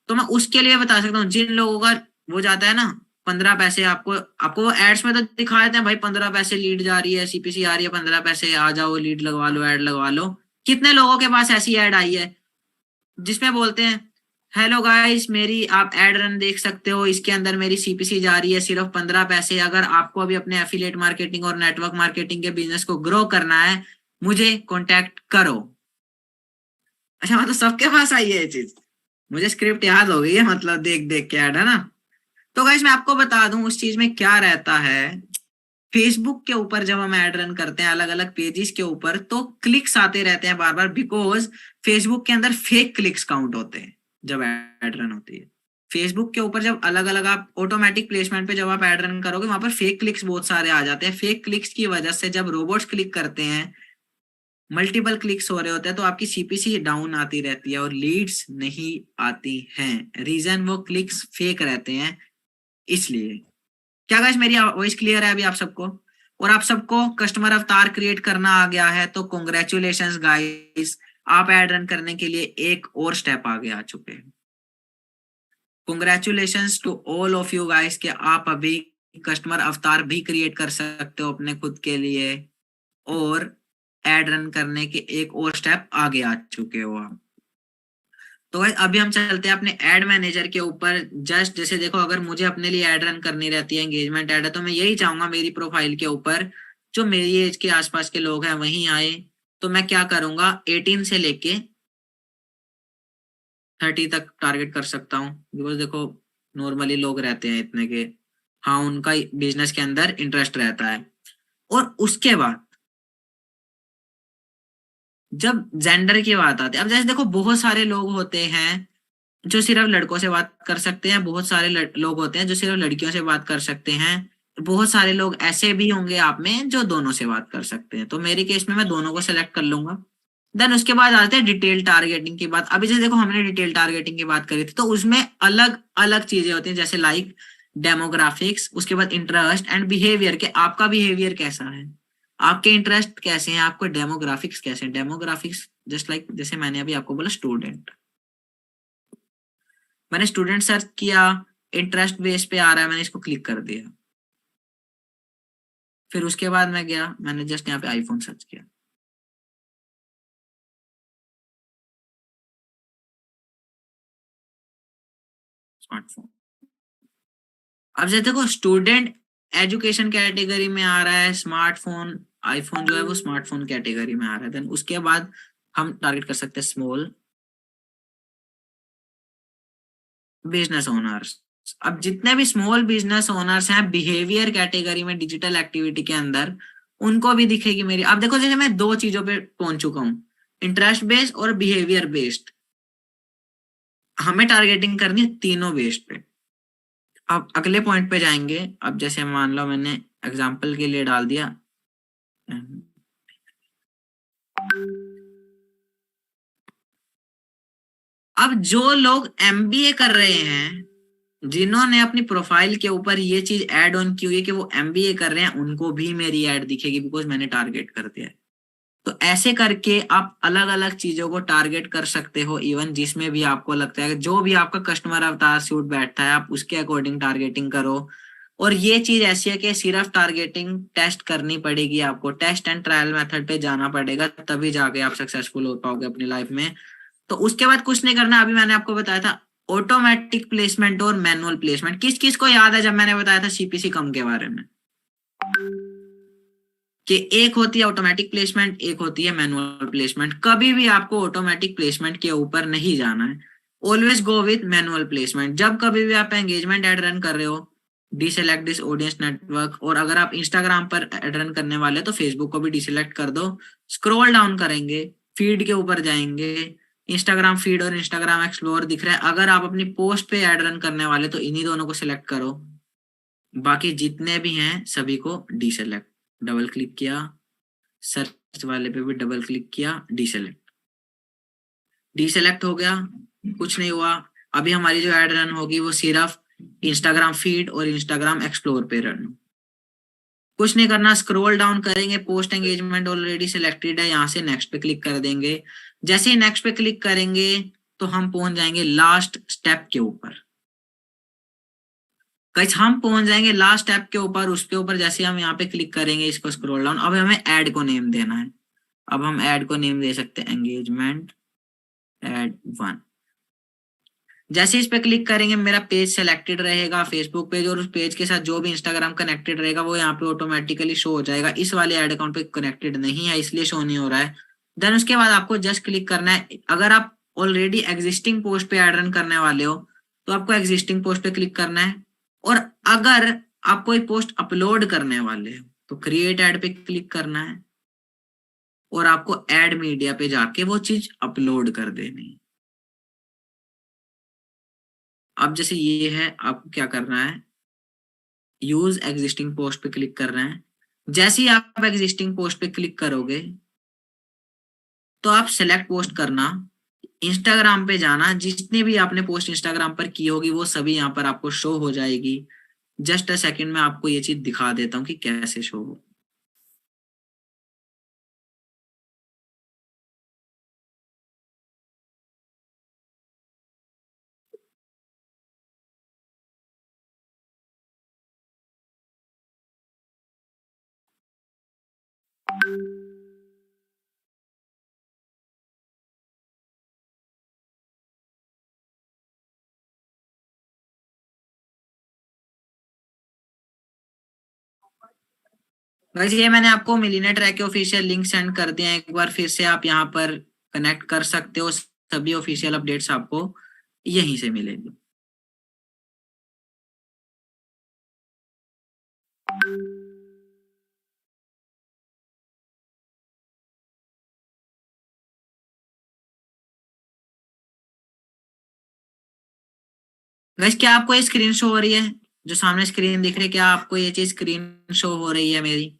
तो मैं उसके लिए बता सकता हूँ, जिन लोगों का वो जाता है ना 15 पैसे, आपको आपको वो एड्स में तो दिखा देते हैं भाई 15 पैसे लीड जा रही है, सीपीसी आ रही है 15 पैसे, आ जाओ लीड लगवा लो, ऐड लगवा लो। कितने लोगों के पास ऐसी ऐड आई है जिसमें बोलते हैं हेलो गाइस मेरी आप एड रन देख सकते हो, इसके अंदर मेरी सीपीसी जा रही है सिर्फ 15 पैसे, अगर आपको अभी अपने एफिलिएट मार्केटिंग और नेटवर्क मार्केटिंग के बिजनेस को ग्रो करना है मुझे कॉन्टेक्ट करो। अच्छा मतलब सबके पास आई है ये चीज, मुझे स्क्रिप्ट याद हो गई है मतलब देख देख के ऐड, है ना। तो गाइस मैं आपको बता दूं उस चीज में क्या रहता है, फेसबुक के ऊपर जब हम ऐड रन करते हैं अलग अलग पेजेस के ऊपर तो क्लिक्स आते रहते हैं बार बार, बिकॉज फेसबुक के अंदर फेक क्लिक्स काउंट होते हैं जब ऐड रन होती है। फेसबुक के ऊपर जब अलग अलग आप ऑटोमेटिक प्लेसमेंट पे जब आप ऐड रन करोगे वहां पर फेक क्लिक्स बहुत सारे आ जाते हैं। फेक क्लिक्स की वजह से जब रोबोट्स क्लिक करते हैं, मल्टीपल क्लिक्स हो रहे होते हैं, तो आपकी सीपीसी डाउन आती रहती है और लीड्स नहीं आती हैं। रीजन वो क्लिक्स फेक रहते हैं इसलिए। क्या गाइस मेरी वॉइस क्लियर है अभी आप सबको? और आप सबको कस्टमर अवतार क्रिएट करना आ गया है तो कॉन्ग्रेचुलेशंस गाइस, आप ऐड रन करने के लिए एक और स्टेप आगे आ चुके हैं। Congratulations to all of you guys कि आप अभी कस्टमर अवतार भी क्रिएट कर सकते हो अपने खुद के लिए और ऐड रन करने के एक और स्टेप आगे आ चुके हो आप। तो भाई अभी हम चलते हैं अपने एड मैनेजर के ऊपर। जस्ट जैसे देखो अगर मुझे अपने लिए एड रन करनी रहती है, एंगेजमेंट एड है, तो मैं यही चाहूंगा मेरी प्रोफाइल के ऊपर जो मेरी एज के आसपास के लोग हैं वहीं आए। तो मैं क्या करूंगा 18 से लेके 30 तक टारगेट कर सकता हूँ, बिकॉज देखो नॉर्मली लोग रहते हैं इतने के, हाँ उनका बिजनेस के अंदर इंटरेस्ट रहता है। और उसके बाद जब जेंडर की बात आती है, अब जैसे देखो बहुत सारे लोग होते हैं जो सिर्फ लड़कों से बात कर सकते हैं, बहुत सारे लोग होते हैं जो सिर्फ लड़कियों से बात कर सकते हैं, बहुत सारे लोग ऐसे भी होंगे आप में जो दोनों से बात कर सकते हैं। तो मेरे केस में मैं दोनों को सेलेक्ट कर लूंगा। देन उसके बाद आते हैं डिटेल टारगेटिंग की बात। अभी जैसे देखो हमने डिटेल टारगेटिंग की बात करी थी, तो उसमें अलग अलग चीजें होती हैं जैसे लाइक डेमोग्राफिक्स, उसके बाद इंटरेस्ट एंड बिहेवियर के आपका बिहेवियर कैसा है, आपके इंटरेस्ट कैसे हैं, आपके डेमोग्राफिक्स कैसे हैं। डेमोग्राफिक्स जस्ट लाइक जैसे मैंने अभी आपको बोला स्टूडेंट, मैंने स्टूडेंट सर्च किया, इंटरेस्ट बेस पे आ रहा है, मैंने इसको क्लिक कर दिया। फिर उसके बाद मैं गया, मैंने जस्ट यहाँ पे आईफोन सर्च किया, स्मार्टफोन। अब जैसे देखो स्टूडेंट एजुकेशन कैटेगरी में आ रहा है, स्मार्टफोन आईफोन जो है वो स्मार्टफोन कैटेगरी में आ रहा है। देन उसके बाद हम टारगेट कर सकते हैं स्मॉल बिजनेस ओनर्स। अब जितने भी स्मॉल बिजनेस ओनर्स हैं बिहेवियर कैटेगरी में डिजिटल एक्टिविटी के अंदर, उनको भी दिखेगी मेरी। अब देखो जैसे मैं 2 चीजों पे पहुंच चुका हूँ, इंटरेस्ट बेस्ड और बिहेवियर बेस्ड। हमें टारगेटिंग करनी है तीनों बेस्ड पे। अब अगले पॉइंट पे जाएंगे। अब जैसे मान लो मैंने एग्जांपल के लिए डाल दिया, अब जो लोग एमबीए कर रहे हैं, जिन्होंने अपनी प्रोफाइल के ऊपर ये चीज ऐड ऑन की हुई है कि वो एमबीए कर रहे हैं, उनको भी मेरी ऐड दिखेगी बिकॉज मैंने टारगेट कर दिया है। तो ऐसे करके आप अलग अलग चीजों को टारगेट कर सकते हो, इवन जिसमें भी आपको लगता है जो भी आपका कस्टमर अवतार सूट बैठता है आप उसके अकॉर्डिंग टारगेटिंग करो। और ये चीज ऐसी है कि सिर्फ टारगेटिंग टेस्ट करनी पड़ेगी, आपको टेस्ट एंड ट्रायल मेथड पे जाना पड़ेगा, तभी जाके आप सक्सेसफुल हो पाओगे अपनी लाइफ में। तो उसके बाद कुछ नहीं करना। अभी मैंने आपको बताया था ऑटोमेटिक प्लेसमेंट और मैनुअल प्लेसमेंट। किस किस को याद है जब मैंने बताया था सीपीसी कम के बारे में, कि एक होती है ऑटोमेटिक प्लेसमेंट, एक होती है मैनुअल प्लेसमेंट। कभी भी आपको ऑटोमेटिक प्लेसमेंट के ऊपर नहीं जाना है, always go with manual placement. जब कभी भी आप एंगेजमेंट एड रन कर रहे हो, डिसेलेक्ट दिस ऑडियंस नेटवर्क, और अगर आप इंस्टाग्राम पर एड रन करने वाले तो फेसबुक को भी डिसेलेक्ट कर दो। स्क्रॉल डाउन करेंगे, फीड के ऊपर जाएंगे, इंस्टाग्राम फीड और इंस्टाग्राम एक्सप्लोर दिख रहा है। अगर आप अपनी पोस्ट पे ऐड रन करने वाले तो इन्हीं दोनों को सिलेक्ट करो, बाकी जितने भी हैं सभी को डीसेलेक्ट। डबल क्लिक किया, सर्च वाले पे भी डबल क्लिक किया, डीसेलेक्ट। डीसेलेक्ट हो गया, कुछ नहीं हुआ। अभी हमारी जो ऐड रन होगी वो सिर्फ इंस्टाग्राम फीड और इंस्टाग्राम एक्सप्लोर पे रन। कुछ नहीं करना, स्क्रॉल डाउन करेंगे, पोस्ट एंगेजमेंट ऑलरेडी सिलेक्टेड है, यहाँ से नेक्स्ट पे क्लिक कर देंगे। जैसे ही नेक्स्ट पे क्लिक करेंगे तो हम पहुंच जाएंगे लास्ट स्टेप के ऊपर। गाइस हम पहुंच जाएंगे लास्ट स्टेप के ऊपर। उसके ऊपर जैसे हम यहाँ पे क्लिक करेंगे, इसको स्क्रॉल डाउन, अब हमें ऐड को नेम देना है। अब हम ऐड को नेम दे सकते हैं एंगेजमेंट ऐड 1। जैसे इस पे क्लिक करेंगे मेरा पेज सेलेक्टेड रहेगा, फेसबुक पेज, और उस पेज के साथ जो भी इंस्टाग्राम कनेक्टेड रहेगा वो यहाँ पे ऑटोमेटिकली शो हो जाएगा। इस वाले ऐड अकाउंट पे कनेक्टेड नहीं है इसलिए शो नहीं हो रहा है। देन उसके बाद आपको जस्ट क्लिक करना है। अगर आप ऑलरेडी एग्जिस्टिंग पोस्ट पे ऐड रन करने वाले हो तो आपको एग्जिस्टिंग पोस्ट पे क्लिक करना है, और अगर आप कोई पोस्ट अपलोड करने वाले हो तो क्रिएट ऐड पे क्लिक करना है और आपको ऐड मीडिया पे जाके वो चीज अपलोड कर देनी है। अब जैसे ये है, आपको क्या करना है, यूज एग्जिस्टिंग पोस्ट पे क्लिक करना है। जैसे ही आप एग्जिस्टिंग पोस्ट पे क्लिक करोगे तो आप सेलेक्ट पोस्ट करना, इंस्टाग्राम पे जाना, जितने भी आपने पोस्ट इंस्टाग्राम पर की होगी वो सभी यहाँ पर आपको शो हो जाएगी। जस्ट अ सेकंड में आपको ये चीज दिखा देता हूँ कि कैसे शो हो। वैसे ये मैंने आपको मिलीनियर ट्रैक के ऑफिशियल लिंक सेंड कर दिया है, एक बार फिर से आप यहाँ पर कनेक्ट कर सकते हो। सभी ऑफिशियल अपडेट्स आपको यहीं से मिलेंगे। गाइस क्या आपको ये स्क्रीन शो हो रही है, जो सामने स्क्रीन दिख रही है, क्या आपको ये चीज स्क्रीन शो हो रही है मेरी?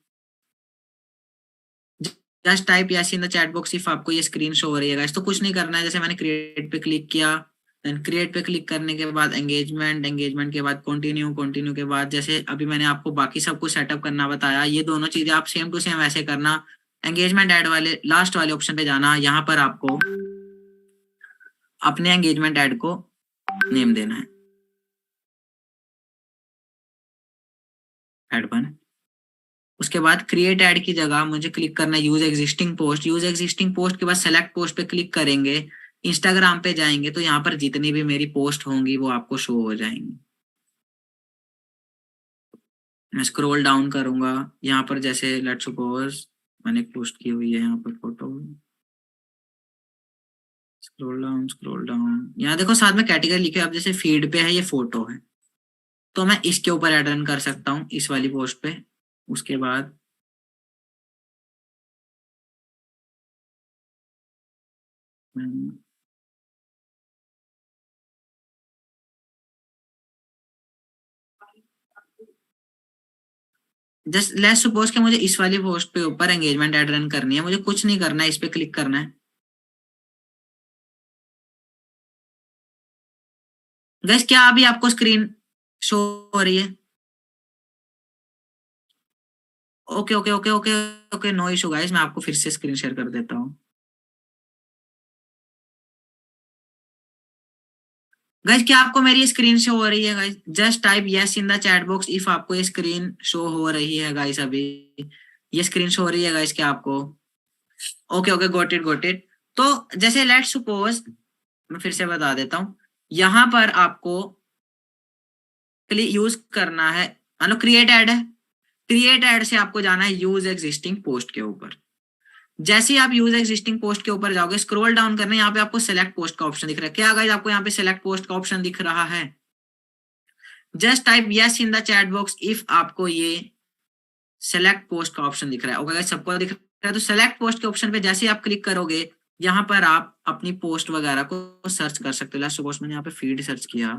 Just type yes in the chat box if आपको ये स्क्रीन शो हो रही है गाइस। तो कुछ नहीं करना है, जैसे मैंने क्रिएट पे क्लिक किया, देन क्रिएट पे क्लिक करने के बाद एंगेजमेंट, एंगेजमेंट के बाद कंटिन्यू, कंटिन्यू के बाद जैसे अभी मैंने आपको बाकी सब कुछ सेटअप करना बताया, ये दोनों चीजें आप सेम टू सेम वैसे करना। एंगेजमेंट ऐड वाले लास्ट वाले ऑप्शन पे जाना, यहाँ पर आपको अपने एंगेजमेंट ऐड को नेम देना है ऐड 1। उसके बाद क्रिएट ऐड की जगह मुझे क्लिक करना है use existing post. Use existing post के बाद सेलेक्ट पोस्ट पे क्लिक करेंगे, इंस्टाग्राम पे जाएंगे तो यहाँ पर जितनी भी मेरी पोस्ट होंगी वो आपको शो हो जाएंगी। मैं स्क्रॉल डाउन करूंगा, यहाँ पर जैसे लेट्स सपोज मैंने एक पोस्ट की हुई है यहाँ पर फोटो, स्क्रॉल डाउन, यहाँ देखो साथ में कैटेगरी लिखे अब जैसे फीड पे है, ये फोटो है, तो मैं इसके ऊपर ऐड रन कर सकता हूँ इस वाली पोस्ट पे। उसके बाद जस्ट लेट्स सपोज कि मुझे इस वाली पोस्ट पे ऊपर एंगेजमेंट ऐड रन करनी है, मुझे कुछ नहीं करना है, इस पे क्लिक करना है। गैस क्या अभी आपको स्क्रीन शो हो रही है? Okay okay okay okay okay, no issue guys, मैं आपको फिर से स्क्रीन शेयर कर देता हूँ। गाइस क्या आपको मेरी स्क्रीन शो हो रही है guys? Just type yes in the chat box if आपको ये स्क्रीन शो हो रही है गाइस। अभी ये स्क्रीन शो हो रही है गाइस क्या आपको? Okay okay, got it got it. तो जैसे लेट्स सपोज, मैं फिर से बता देता हूँ, यहाँ पर आपको यूज करना है, मानो क्रिएट ऐड है, क्रिएट ऐड से आपको जाना है यूज एग्जिस्टिंग पोस्ट के ऊपर। जैसे ही आप यूज एग्जिस्टिंग पोस्ट के ऊपर जाओगे, स्क्रॉल डाउन करना, यहाँ पे आपको सेलेक्ट पोस्ट का ऑप्शन दिख रहा है क्या गाइस? आपको यहाँ पे सेलेक्ट पोस्ट का ऑप्शन दिख रहा है? Just type yes in the chat box if आपको ये सेलेक्ट पोस्ट का ऑप्शन दिख रहा है। ओके गाइस सबको दिख रहा है? तो सेलेक्ट पोस्ट के ऑप्शन पे जैसे ही आप क्लिक करोगे यहाँ पर आप अपनी पोस्ट वगैरह को सर्च कर सकते हो। लेट्स सपोज मैंने यहाँ पे फीड सर्च किया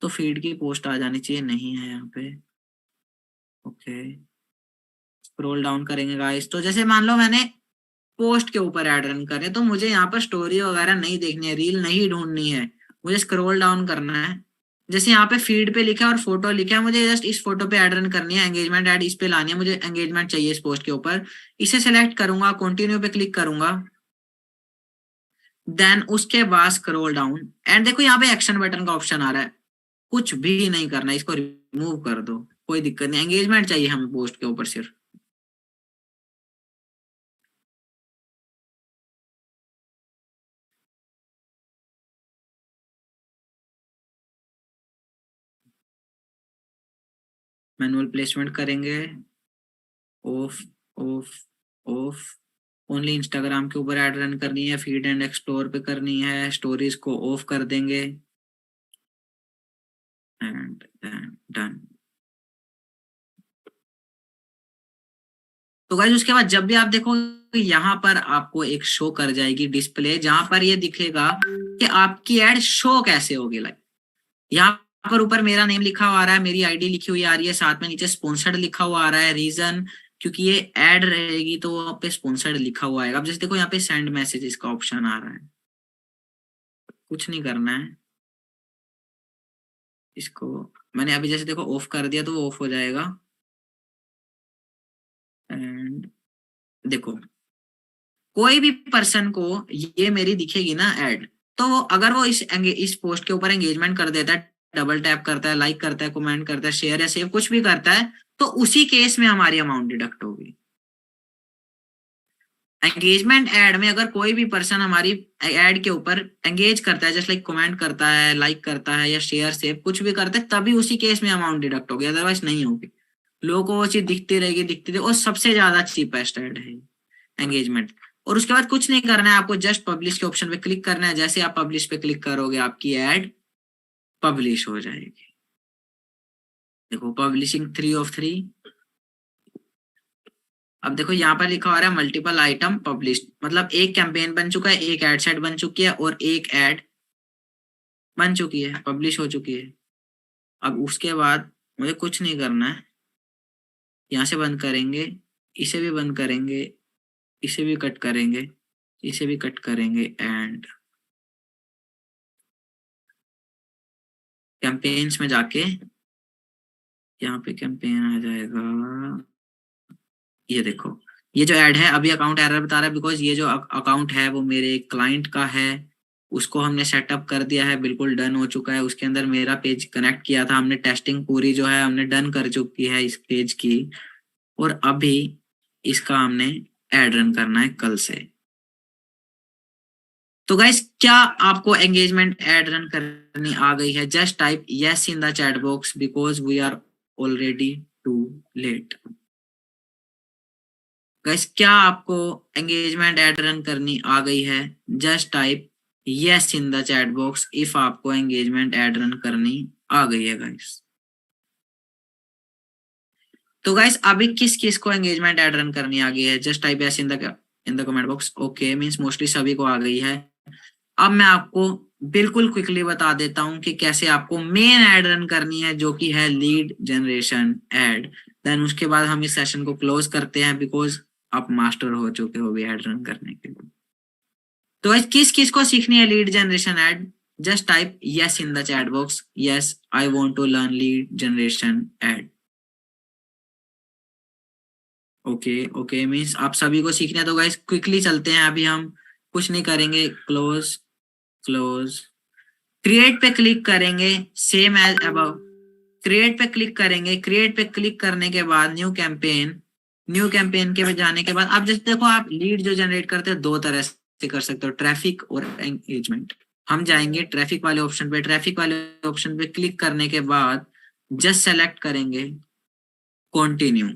तो फीड की पोस्ट आ जानी चाहिए, नहीं है यहाँ पे। ओके, स्क्रॉल डाउन करेंगे गाइस, तो जैसे मान लो मैंने पोस्ट के ऊपर ऐड रन करे तो मुझे यहाँ पर स्टोरी वगैरह नहीं देखनी है, रील नहीं ढूंढनी है, मुझे स्क्रॉल डाउन करना है। जैसे यहाँ पे फीड पे लिखा है और फोटो लिखा है, मुझे जस्ट इस फोटो पे ऐड रन करनी है, एंगेजमेंट ऐड इस पे लानी है, मुझे एंगेजमेंट चाहिए इस पोस्ट के ऊपर। इसे सेलेक्ट करूंगा, कंटिन्यू पे क्लिक करूंगा, देन उसके बाद स्क्रॉल डाउन एंड देखो यहाँ पे एक्शन बटन का ऑप्शन आ रहा है। कुछ भी नहीं करना है, इसको रिमूव कर दो, कोई दिक्कत नहीं, एंगेजमेंट चाहिए हमें पोस्ट के ऊपर सिर्फ। मैनुअल प्लेसमेंट करेंगे, of of of, only Instagram के ऊपर ऐड रन करनी है, फीड एंड एक्सप्लोर पे करनी है, स्टोरीज को ऑफ कर देंगे एंड डन। तो गाइस उसके बाद जब भी आप देखो यहाँ पर आपको एक शो कर जाएगी डिस्प्ले, जहां पर ये दिखेगा कि आपकी एड शो कैसे होगी। लाइक यहाँ पर ऊपर मेरा नेम लिखा हुआ आ रहा है, मेरी आईडी लिखी हुई आ रही है, साथ में नीचे स्पॉन्सर्ड लिखा हुआ आ रहा है। रीजन क्योंकि ये ऐड रहेगी तो वहां पे स्पॉन्सर्ड लिखा हुआ आएगा। अब जैसे देखो यहाँ पे सेंड मैसेजेस का ऑप्शन आ रहा है, कुछ नहीं करना है इसको। मैंने अभी जैसे देखो ऑफ कर दिया तो वो ऑफ हो जाएगा। एंड देखो कोई भी पर्सन को ये मेरी दिखेगी ना ऐड, तो वो अगर वो इस पोस्ट के ऊपर एंगेजमेंट कर देता है, डबल टैप करता है, लाइक करता है, कमेंट करता है, शेयर या सेव कुछ भी करता है, तो उसी केस में हमारी अमाउंट डिडक्ट होगी। एंगेजमेंट ऐड में अगर कोई भी पर्सन हमारी ऐड के ऊपर एंगेज करता है, जैसे लाइक कमेंट करता है, लाइक करता है या शेयर सेव कुछ भी करता है, तभी उसी केस में अमाउंट डिडक्ट होगी, अदरवाइज नहीं होगी। लोगों को वो चीज दिखती रहेगी दिखती रहेगी, और सबसे ज्यादा चीपेस्ट ऐड है एंगेजमेंट। और उसके बाद कुछ नहीं करना है, आपको जस्ट पब्लिश के ऑप्शन पे क्लिक करना है। जैसे आप पब्लिश पे क्लिक करोगे आपकी ऐड पब्लिश हो जाएगी। देखो पब्लिशिंग 3 of 3। अब देखो यहाँ पर लिखा हो रहा है मल्टीपल आइटम पब्लिश, मतलब एक कैंपेन बन चुका है, एक एड सेट बन चुकी है और एक एड बन चुकी है, पब्लिश हो चुकी है। अब उसके बाद मुझे कुछ नहीं करना है, यहाँ से बंद करेंगे, इसे भी बंद करेंगे, इसे भी कट करेंगे, इसे भी कट करेंगे एंड कैंपेन्स में जाके यहाँ पे कैंपेन आ जाएगा। ये देखो ये जो ऐड है अभी अकाउंट एरर बता रहा है, बिकॉज ये जो अकाउंट है वो मेरे क्लाइंट का है, उसको हमने सेटअप कर दिया है, बिल्कुल डन हो चुका है। उसके अंदर मेरा पेज कनेक्ट किया था हमने, टेस्टिंग पूरी जो है हमने डन कर चुकी है इस पेज की, और अभी इसका हमने ऐड रन करना है कल से। तो गाइस क्या आपको एंगेजमेंट ऐड रन करनी आ गई है? Just type yes in the chat box because we are already too late. Guys क्या आपको एंगेजमेंट ऐड रन करनी आ गई है? Just type yes in the chat box if आपको एंगेजमेंट ऐड रन करनी आ गई है गाइस। तो गाइस अभी किस किस को एंगेजमेंट ऐड रन करनी आ गई है? Just type yes in the comment box. Okay means mostly सभी को आ गई है। अब मैं आपको बिल्कुल क्विकली बता देता हूं कि कैसे आपको मेन ऐड रन करनी है, जो कि है लीड जनरेशन ऐड। देन उसके बाद हम इस सेशन को क्लोज करते हैं बिकॉज आप मास्टर हो चुके हो भी ऐड रन करने के लिए। तो गाइस किस किस को सीखनी है lead generation ad? Just type yes in the chat box, yes I want to learn lead generation ad. Okay okay means आप सभी को सीखना है। तो गाइस क्विकली चलते हैं, अभी हम कुछ नहीं करेंगे, क्लोज क्लोज, क्रिएट पे क्लिक करेंगे सेम एज अबव, क्रिएट पे क्लिक करेंगे, क्रिएट पे क्लिक करने के बाद न्यू कैंपेन, न्यू कैंपेन के जाने के बाद आप जैसे देखो आप लीड जो जनरेट करते हैं दो तरह से कर सकते हो, ट्रैफिक और एंगेजमेंट। हम जाएंगे ट्रैफिक वाले ऑप्शन पे, ट्रैफिक वाले ऑप्शन पे क्लिक करने के बाद जस्ट सेलेक्ट करेंगे कंटिन्यू,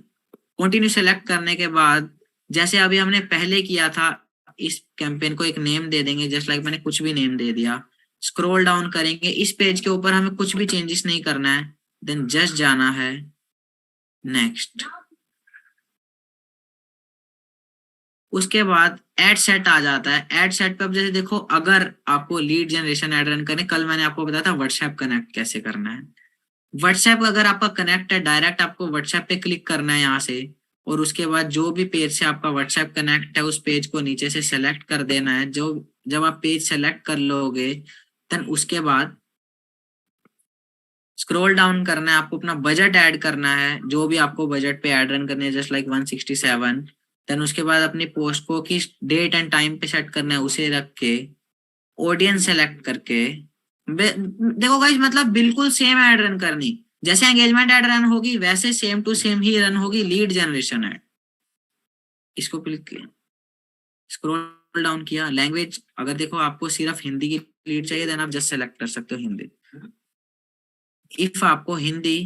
कंटिन्यू सेलेक्ट करने के बाद जैसे अभी हमने पहले किया था इस कैंपेन को एक नेम दे देंगे, जस्ट लाइक मैंने कुछ भी नेम दे दिया। स्क्रॉल डाउन करेंगे, इस पेज के ऊपर हमें कुछ भी चेंजेस नहीं करना है, देन जस्ट जाना है नेक्स्ट। उसके बाद एड सेट आ जाता है। एड सेट पे अब जैसे देखो, अगर आपको लीड जनरेशन एड रन करने, कल मैंने आपको बताया था व्हाट्सएप कनेक्ट कैसे करना है। व्हाट्सएप अगर आपका कनेक्ट है, डायरेक्ट आपको व्हाट्सएप पे क्लिक करना है यहाँ से, और उसके बाद जो भी पेज से आपका व्हाट्सएप कनेक्ट है उस पेज को नीचे से सेलेक्ट कर देना है। जो जब आप पेज सेलेक्ट कर लोगे देन उसके बाद स्क्रॉल डाउन करना है, आपको अपना बजट ऐड करना है, जो भी आपको बजट पे ऐड रन करनी है, जस्ट लाइक 167। देन उसके बाद अपनी पोस्ट को किस डेट एंड टाइम पे सेट करना है उसे रख के, ऑडियंस सेलेक्ट करके देखो गाइस, मतलब बिल्कुल सेम ऐड रन करनी। जैसे एंगेजमेंट ऐड रन होगी वैसे सेम टू सेम ही रन होगी लीड जनरेशन ऐड। इसको क्लिक किया, स्क्रॉल डाउन किया, लैंग्वेज अगर देखो आपको सिर्फ हिंदी की लीड चाहिए देन आप जस्ट सेलेक्ट कर सकते हो हिंदी। इफ आपको हिंदी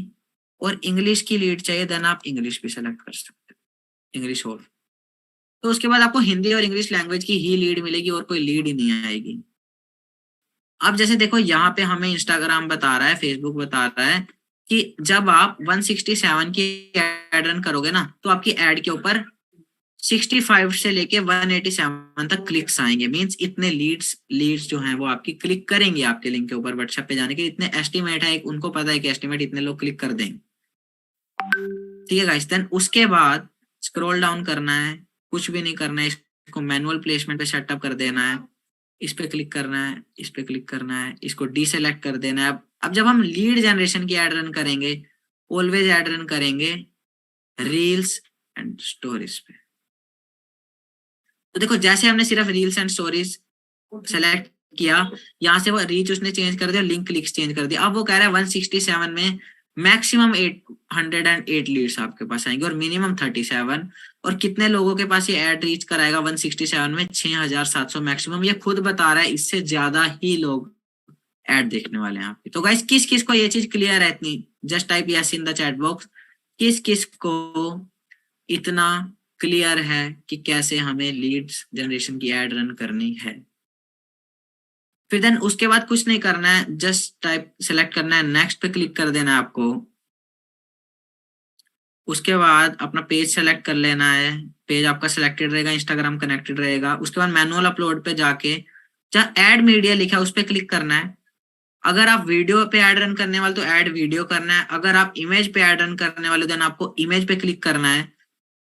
और इंग्लिश की लीड चाहिए देन आप इंग्लिश भी सेलेक्ट कर सकते हो, इंग्लिश और। तो उसके बाद आपको हिंदी और इंग्लिश लैंग्वेज की ही लीड मिलेगी और कोई लीड ही नहीं आएगी। अब जैसे देखो यहाँ पे हमें इंस्टाग्राम बता रहा है, फेसबुक बता रहा है कि जब आप 167 की एड रन करोगे ना तो आपकी एड के ऊपर 65 से लेके 187 तक क्लिक्स आएंगे। मींस इतने लीड्स जो हैं वो आपकी क्लिक करेंगे आपके लिंक के ऊपर व्हाट्सएप पे जाने के। इतने एस्टिमेट है, उनको पता है कि एस्टिमेट इतने लोग क्लिक कर देंगे। ठीक है गाइस, देन उसके बाद स्क्रॉल डाउन करना है, कुछ भी नहीं करना है, इसको मैनुअल प्लेसमेंट पे सेटअप कर देना है। इस पे क्लिक करना है, इस पे क्लिक करना है, इसको डीसेलेक्ट कर देना है। अब जब हम लीड जनरेशन की एड रन करेंगे, ऑलवेज एड रन करेंगे रील्स एंड स्टोरीज पे। तो देखो जैसे हमने सिर्फ रील्स एंड स्टोरीज सेलेक्ट किया, यहाँ से वो रीच उसने चेंज कर दिया, लिंक क्लिक्स चेंज कर दिया। अब वो कह रहा है 167 में मैक्सिमम 808 लीड्स आपके पास आएंगे और मिनिमम 37। और कितने लोगों के पास ये एड रीच कराएगा 167 में? 6700 मैक्सिमम। ये खुद बता रहा है इससे ज्यादा ही लोग ऐड देखने वाले हैं आपके। तो गाइस किस किस को ये चीज क्लियर है इतनी, just type yes in the chat box. किस किस को इतना क्लियर है कि कैसे हमें लीड्स जनरेशन की एड रन करनी है? फिर देन उसके बाद कुछ नहीं करना है, जस्ट टाइप सेलेक्ट करना है, नेक्स्ट पे क्लिक कर देना है आपको। उसके बाद अपना पेज सेलेक्ट कर लेना है, पेज आपका सिलेक्टेड रहेगा, इंस्टाग्राम कनेक्टेड रहेगा। उसके बाद मैनुअल अपलोड पे जाके जहाँ ऐड मीडिया लिखा है उस पर क्लिक करना है। अगर आप वीडियो पे ऐड रन करने वाले तो ऐड वीडियो करना है, अगर आप इमेज पे ऐड रन करने वाले देन आपको इमेज पे क्लिक करना है।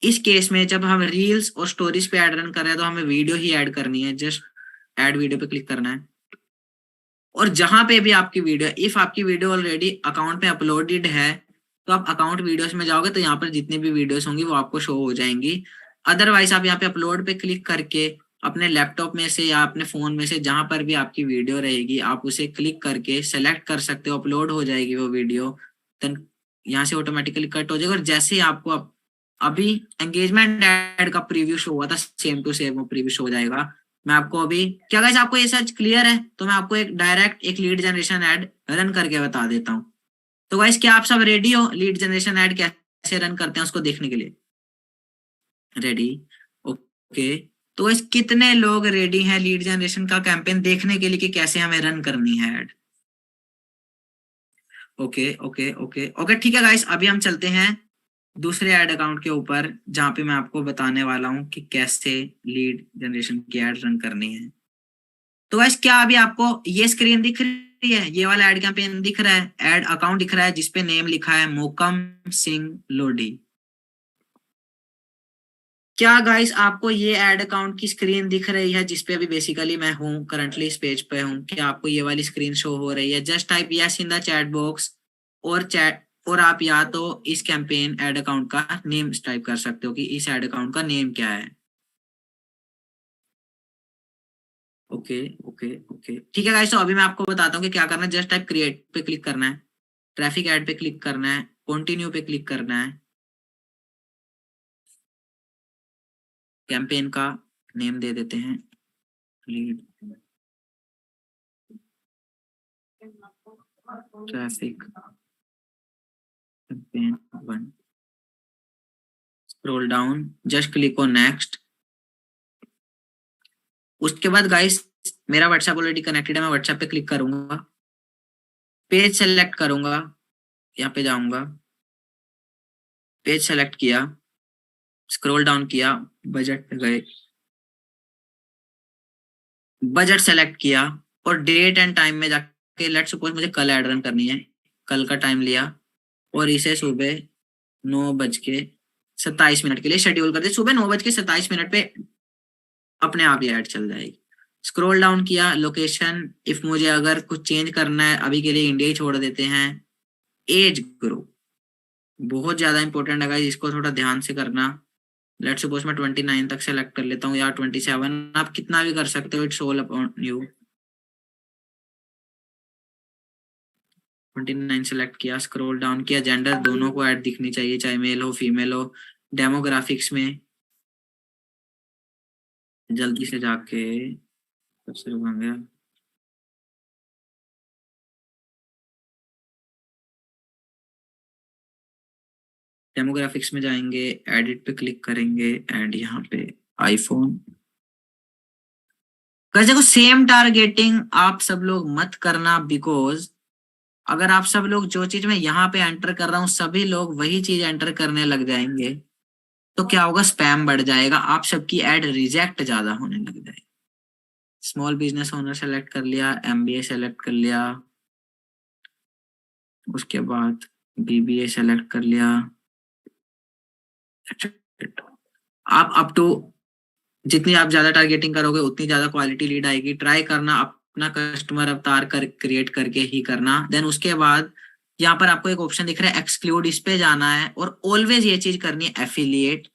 इस केस में जब हम रील्स और स्टोरीज पे ऐड रन कर रहे हैं तो हमें वीडियो ही ऐड करनी है, जस्ट ऐड वीडियो पे क्लिक करना है। और जहां पे भी आपकी वीडियो, इफ आपकी वीडियो ऑलरेडी अकाउंट पे अपलोडेड है तो आप अकाउंट वीडियोस में जाओगे तो यहाँ पर जितनी भी वीडियोस होंगी वो आपको शो हो जाएंगी। अदरवाइज आप यहाँ पे अपलोड पे क्लिक करके अपने लैपटॉप में से या अपने फोन में से जहां पर भी आपकी वीडियो रहेगी आप उसे क्लिक करके सेलेक्ट कर सकते हो, अपलोड हो जाएगी वो वीडियो। देन यहाँ से ऑटोमेटिकली कट हो जाएगा। और जैसे ही आपको अभी एंगेजमेंट ऐड का प्रीव्यू शो हुआ था सेम टू सेम वो प्रीव्यू शो हो जाएगा। मैं आपको अभी, क्या गाइस आपको ये सर्च क्लियर है? तो मैं आपको एक डायरेक्ट एक लीड जनरेशन ऐड रन करके बता देता हूँ। तो गाइस क्या आप सब रेडी हो लीड जनरेशन ऐड कैसे रन करते हैं उसको देखने के लिए? रेडी? ओके। तो गाइस कितने लोग रेडी हैं लीड जनरेशन का कैंपेन देखने के लिए कि कैसे हमें रन करनी है add? Okay okay okay okay, ठीक है गाइस, अभी हम चलते हैं दूसरे ऐड अकाउंट के ऊपर जहां पे मैं आपको बताने वाला हूं कि कैसे लीड जनरेशन की ऐड रन करनी है। तो गाइस क्या अभी आपको ये स्क्रीन दिख रही है? ये वाला ऐड कैंपेन दिख रहा है, ऐड अकाउंट दिख रहा है जिसपे नेम लिखा है मोकम सिंह लोडी। क्या गाइस आपको ये ऐड अकाउंट की स्क्रीन दिख रही है जिसपे अभी बेसिकली मैं हूँ, करंटली इस पेज पे हूँ? क्या आपको ये वाली स्क्रीन शो हो रही है? Just type yes in the chat box और आप या तो इस कैंपेन ऐड अकाउंट का नेम टाइप कर सकते हो कि इस ऐड अकाउंट का नेम क्या है। ओके ओके ओके, ठीक है गाइस, तो अभी मैं आपको बताता हूँ कि क्या करना है। जस्ट टाइप क्रिएट पे क्लिक करना है, ट्रैफिक ऐड पे क्लिक करना है, कंटिन्यू पे क्लिक करना है, कैंपेन का नेम दे देते हैं lead traffic campaign 1। Scroll down, just click on next. उसके बाद गाइस मेरा व्हाट्सएप ऑलरेडी कनेक्टेड है, मैं व्हाट्सएप पे क्लिक करूंगा, पेज सेलेक्ट करूंगा, यहाँ पे जाऊंगा, पेज सेलेक्ट किया, स्क्रॉल डाउन किया, बजट पे गए, बजट सेलेक्ट किया और डेट एंड टाइम में जाके लेट सपोज मुझे कल एड रन करनी है, कल का टाइम लिया और इसे सुबह 9:27 के लिए शेड्यूल कर दिया। सुबह 9:27 पे अपने आप ही ऐड चल जाएगी। स्क्रॉल डाउन किया, लोकेशन इफ मुझे अगर कुछ चेंज करना है, अभी के लिए इंडिया ही छोड़ देते हैं। एज ग्रुप बहुत ज्यादा इंपॉर्टेंट है गाइस, इसको थोड़ा ध्यान से करना। लेट्स सपोज मैं 29 तक सेलेक्ट कर लेता हूँ या 27, आप कितना भी कर सकते हो, it's all upon you. 29 select किया, स्क्रॉल डाउन किया, जेंडर दोनों को ऐड दिखनी चाहिए, चाहे मेल हो फीमेल हो। डेमोग्राफिक्स में जल्दी से जाके सबसे गया, डेमोग्राफिक्स में जाएंगे, एडिट पे क्लिक करेंगे एंड यहाँ पे आईफोन। देखो सेम टारगेटिंग आप सब लोग मत करना, बिकॉज अगर आप सब लोग जो चीज मैं यहाँ पे एंटर कर रहा हूँ सभी लोग वही चीज एंटर करने लग जाएंगे तो क्या होगा, स्पैम बढ़ जाएगा, आप सबकी एड रिजेक्ट ज्यादा होने लग जाएगी। स्मॉल बिजनेस ओनर सेलेक्ट कर लिया, एमबीए सेलेक्ट कर लिया, उसके बाद बीबीए सेलेक्ट कर लिया। आप अप टू जितनी आप ज्यादा टारगेटिंग करोगे उतनी ज्यादा क्वालिटी लीड आएगी। ट्राई करना अपना कस्टमर अवतार क्रिएट करके ही करना। देन उसके बाद यहाँ पर आपको एक ऑप्शन दिख रहा है एक्सक्लूड, इस पे जाना है और ऑलवेज ये चीज करनी है, एफिलिएट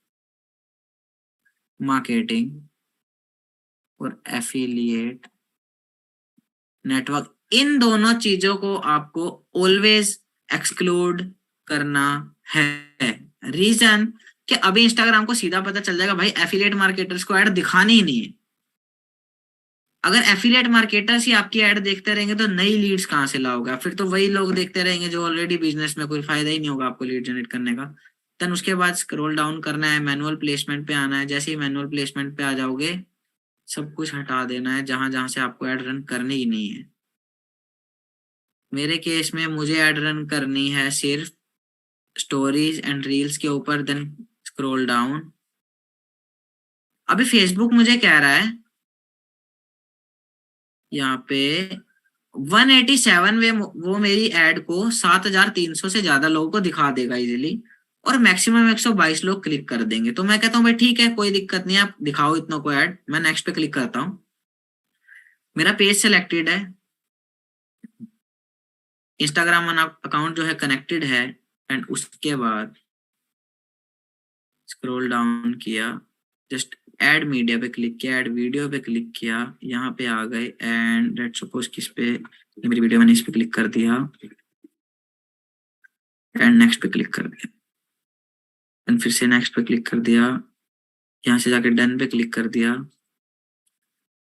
मार्केटिंग और एफिलिएट नेटवर्क, इन दोनों चीजों को आपको ऑलवेज एक्सक्लूड करना है। रीजन कि अभी इंस्टाग्राम को सीधा पता चल जाएगा भाई एफिलिएट मार्केटर्स को ऐड दिखानी ही नहीं है। अगर एफिलिएट मार्केटर्स ही आपकी ऐड देखते रहेंगे तो नई लीड्स कहाँ से लाओगे, फिर तो वही लोग देखते रहेंगे जो ऑलरेडी बिजनेस में, कोई फायदा ही नहीं होगा आपको लीड जनरेट करने का। देन उसके बाद स्क्रॉल डाउन करना है, मैनुअल प्लेसमेंट पे आना है। जैसे ही मैनुअल प्लेसमेंट पे आ जाओगे सब कुछ हटा देना है जहां जहां से आपको ऐड रन करनी ही नहीं है। मेरे केस में मुझे ऐड रन करनी है सिर्फ स्टोरीज एंड रील्स के ऊपर। देन स्क्रॉल डाउन, अभी फेसबुक मुझे कह रहा है यहाँ पे 187 वे वो मेरी ऐड को 7300 से ज्यादा लोगों को दिखा देगा इजीली, और मैक्सिमम 122 लोग क्लिक कर देंगे। तो मैं कहता हूँ भाई ठीक है, कोई दिक्कत नहीं है, आप दिखाओ इतनों को ऐड। मैं नेक्स्ट पे क्लिक करता हूँ, मेरा पेज सिलेक्टेड है, इंस्टाग्राम अकाउंट जो है कनेक्टेड है। एंड उसके बाद स्क्रॉल डाउन किया, जस्ट ऐड मीडिया पे क्लिक किया, ऐड वीडियो पे क्लिक किया, यहाँ पे आ गए एंड लेट्स सपोज किस पे, ये मेरी वीडियो, मैंने इस पे क्लिक कर दिया एंड नेक्स्ट पे क्लिक कर दिया एंड फिर से नेक्स्ट पे क्लिक कर दिया, यहाँ से जाके डन पे क्लिक कर दिया।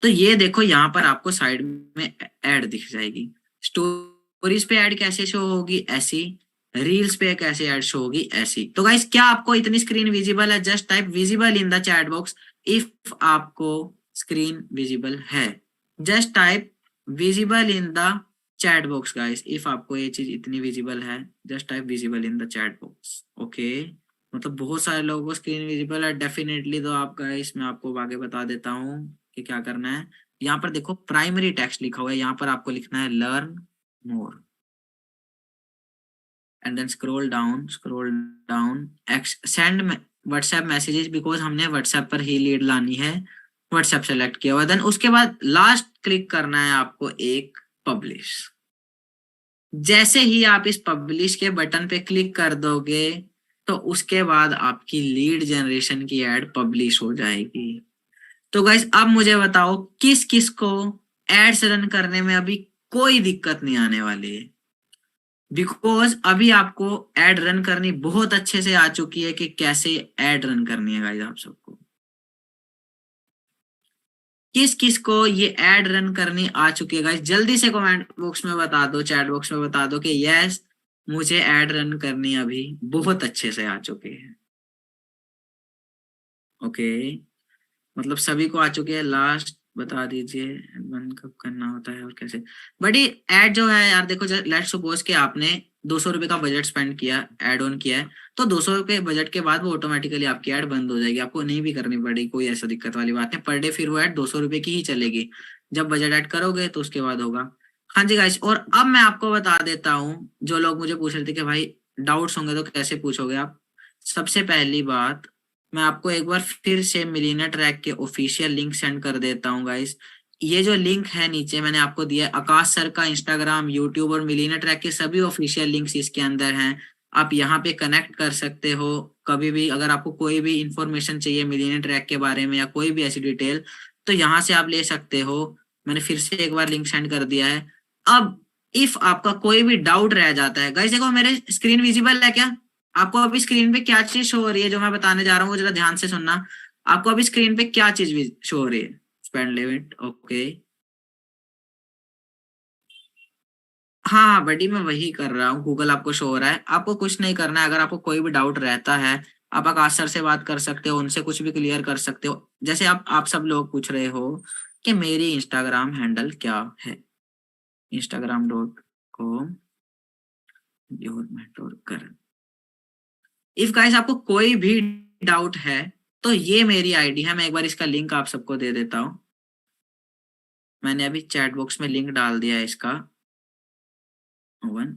तो ये देखो यहाँ पर आपको साइड में ऐड दिख जाएगी। स्टोरीज पे ऐड कैसे शो होगी, ऐसी। रील्स पे कैसे ऐड शो होगी, ऐसी। तो गाइस क्या आपको इतनी स्क्रीन विजिबल है, just type visible in the chat box if आपको स्क्रीन विजिबल है। Just type visible in the chat box guys, if आपको ये चीज इतनी विजिबल है, just type visible in the chat box. Okay, मतलब बहुत सारे लोगों को स्क्रीन विजिबल है डेफिनेटली। तो आप गाइस मैं आपको आगे बता देता हूँ कि क्या करना है। यहाँ पर देखो प्राइमरी टेक्स्ट लिखा हुआ है, यहाँ पर आपको लिखना है learn more and then scroll down send WhatsApp messages, because हमने व्हाट्सएप पर ही लीड लानी है। व्हाट्सएप सेलेक्ट किया हुआ, देन उसके बाद लास्ट क्लिक करना है आपको एक पब्लिश। जैसे ही आप इस पब्लिश के बटन पे क्लिक कर दोगे तो उसके बाद आपकी लीड जनरेशन की एड पब्लिश हो जाएगी। तो गाइस अब मुझे बताओ किस किस को एड्स रन करने में अभी कोई दिक्कत नहीं आने वाली है, बिकॉज अभी आपको एड रन करनी बहुत अच्छे से आ चुकी है कि कैसे एड रन करनी है गाइस। आप सबको किस किस को ये एड रन करनी आ चुकी है गाइस, जल्दी से कमेंट बॉक्स में बता दो, चैट बॉक्स में बता दो कि यस मुझे एड रन करनी अभी बहुत अच्छे से आ चुकी है। ओके, मतलब सभी को आ चुके हैं। लास्ट बता दीजिए बंद कब करना होता है और कैसे। बड़ी ऐड जो है यार देखो, लेट्स सपोज कि आपने 200 रुपए का बजट स्पेंड किया, ऐड ऑन किया है, तो 200 रुपए बजट के बाद वो ऑटोमेटिकली आपकी ऐड बंद हो जाएगी, आपको नहीं भी करनी पड़ेगी, कोई ऐसा दिक्कत वाली बात नहीं। पर डे फिर वो ऐड 200 रुपए की ही चलेगी। जब बजट ऐड करोगे तो उसके बाद होगा। हाँ जी गाइस, और अब मैं आपको बता देता हूँ, जो लोग मुझे पूछ रहे थे कि भाई डाउट्स होंगे तो कैसे पूछोगे आप। सबसे पहली बात, मैं आपको एक बार फिर से मिलियनेयर ट्रैक के ऑफिशियल लिंक सेंड कर देता हूँ गाइस। ये जो लिंक है नीचे मैंने आपको दिया है, आकाश सर का इंस्टाग्राम, यूट्यूब और मिलियनेयर ट्रैक के सभी ऑफिशियल लिंक्स इसके अंदर हैं। आप यहाँ पे कनेक्ट कर सकते हो कभी भी, अगर आपको कोई भी इंफॉर्मेशन चाहिए मिलियनेयर ट्रैक के बारे में या कोई भी ऐसी डिटेल, तो यहाँ से आप ले सकते हो। मैंने फिर से एक बार लिंक सेंड कर दिया है। अब इफ आपका कोई भी डाउट रह जाता है गाइस, देखो मेरे स्क्रीन विजिबल है क्या? आपको अभी स्क्रीन पे क्या चीज शो हो रही है जो मैं बताने जा रहा हूँ, वो जरा ध्यान से सुनना। आपको अभी स्क्रीन पे क्या चीज शो हो रही है? Spend limit, okay. हाँ बडी, मैं वही कर रहा हूँ, गूगल आपको शो हो रहा है। आपको कुछ नहीं करना है, अगर आपको कोई भी डाउट रहता है आप आकाश सर से बात कर सकते हो, उनसे कुछ भी क्लियर कर सकते हो। जैसे आप सब लोग पूछ रहे हो कि मेरी इंस्टाग्राम हैंडल क्या है, instagram.com your mentor Karan. If guys आपको कोई भी डाउट है तो ये मेरी आईडी है, मैं एक बार इसका लिंक आप सबको दे देता हूँ। मैंने अभी चैट बॉक्स में लिंक डाल दिया है इसका। वन,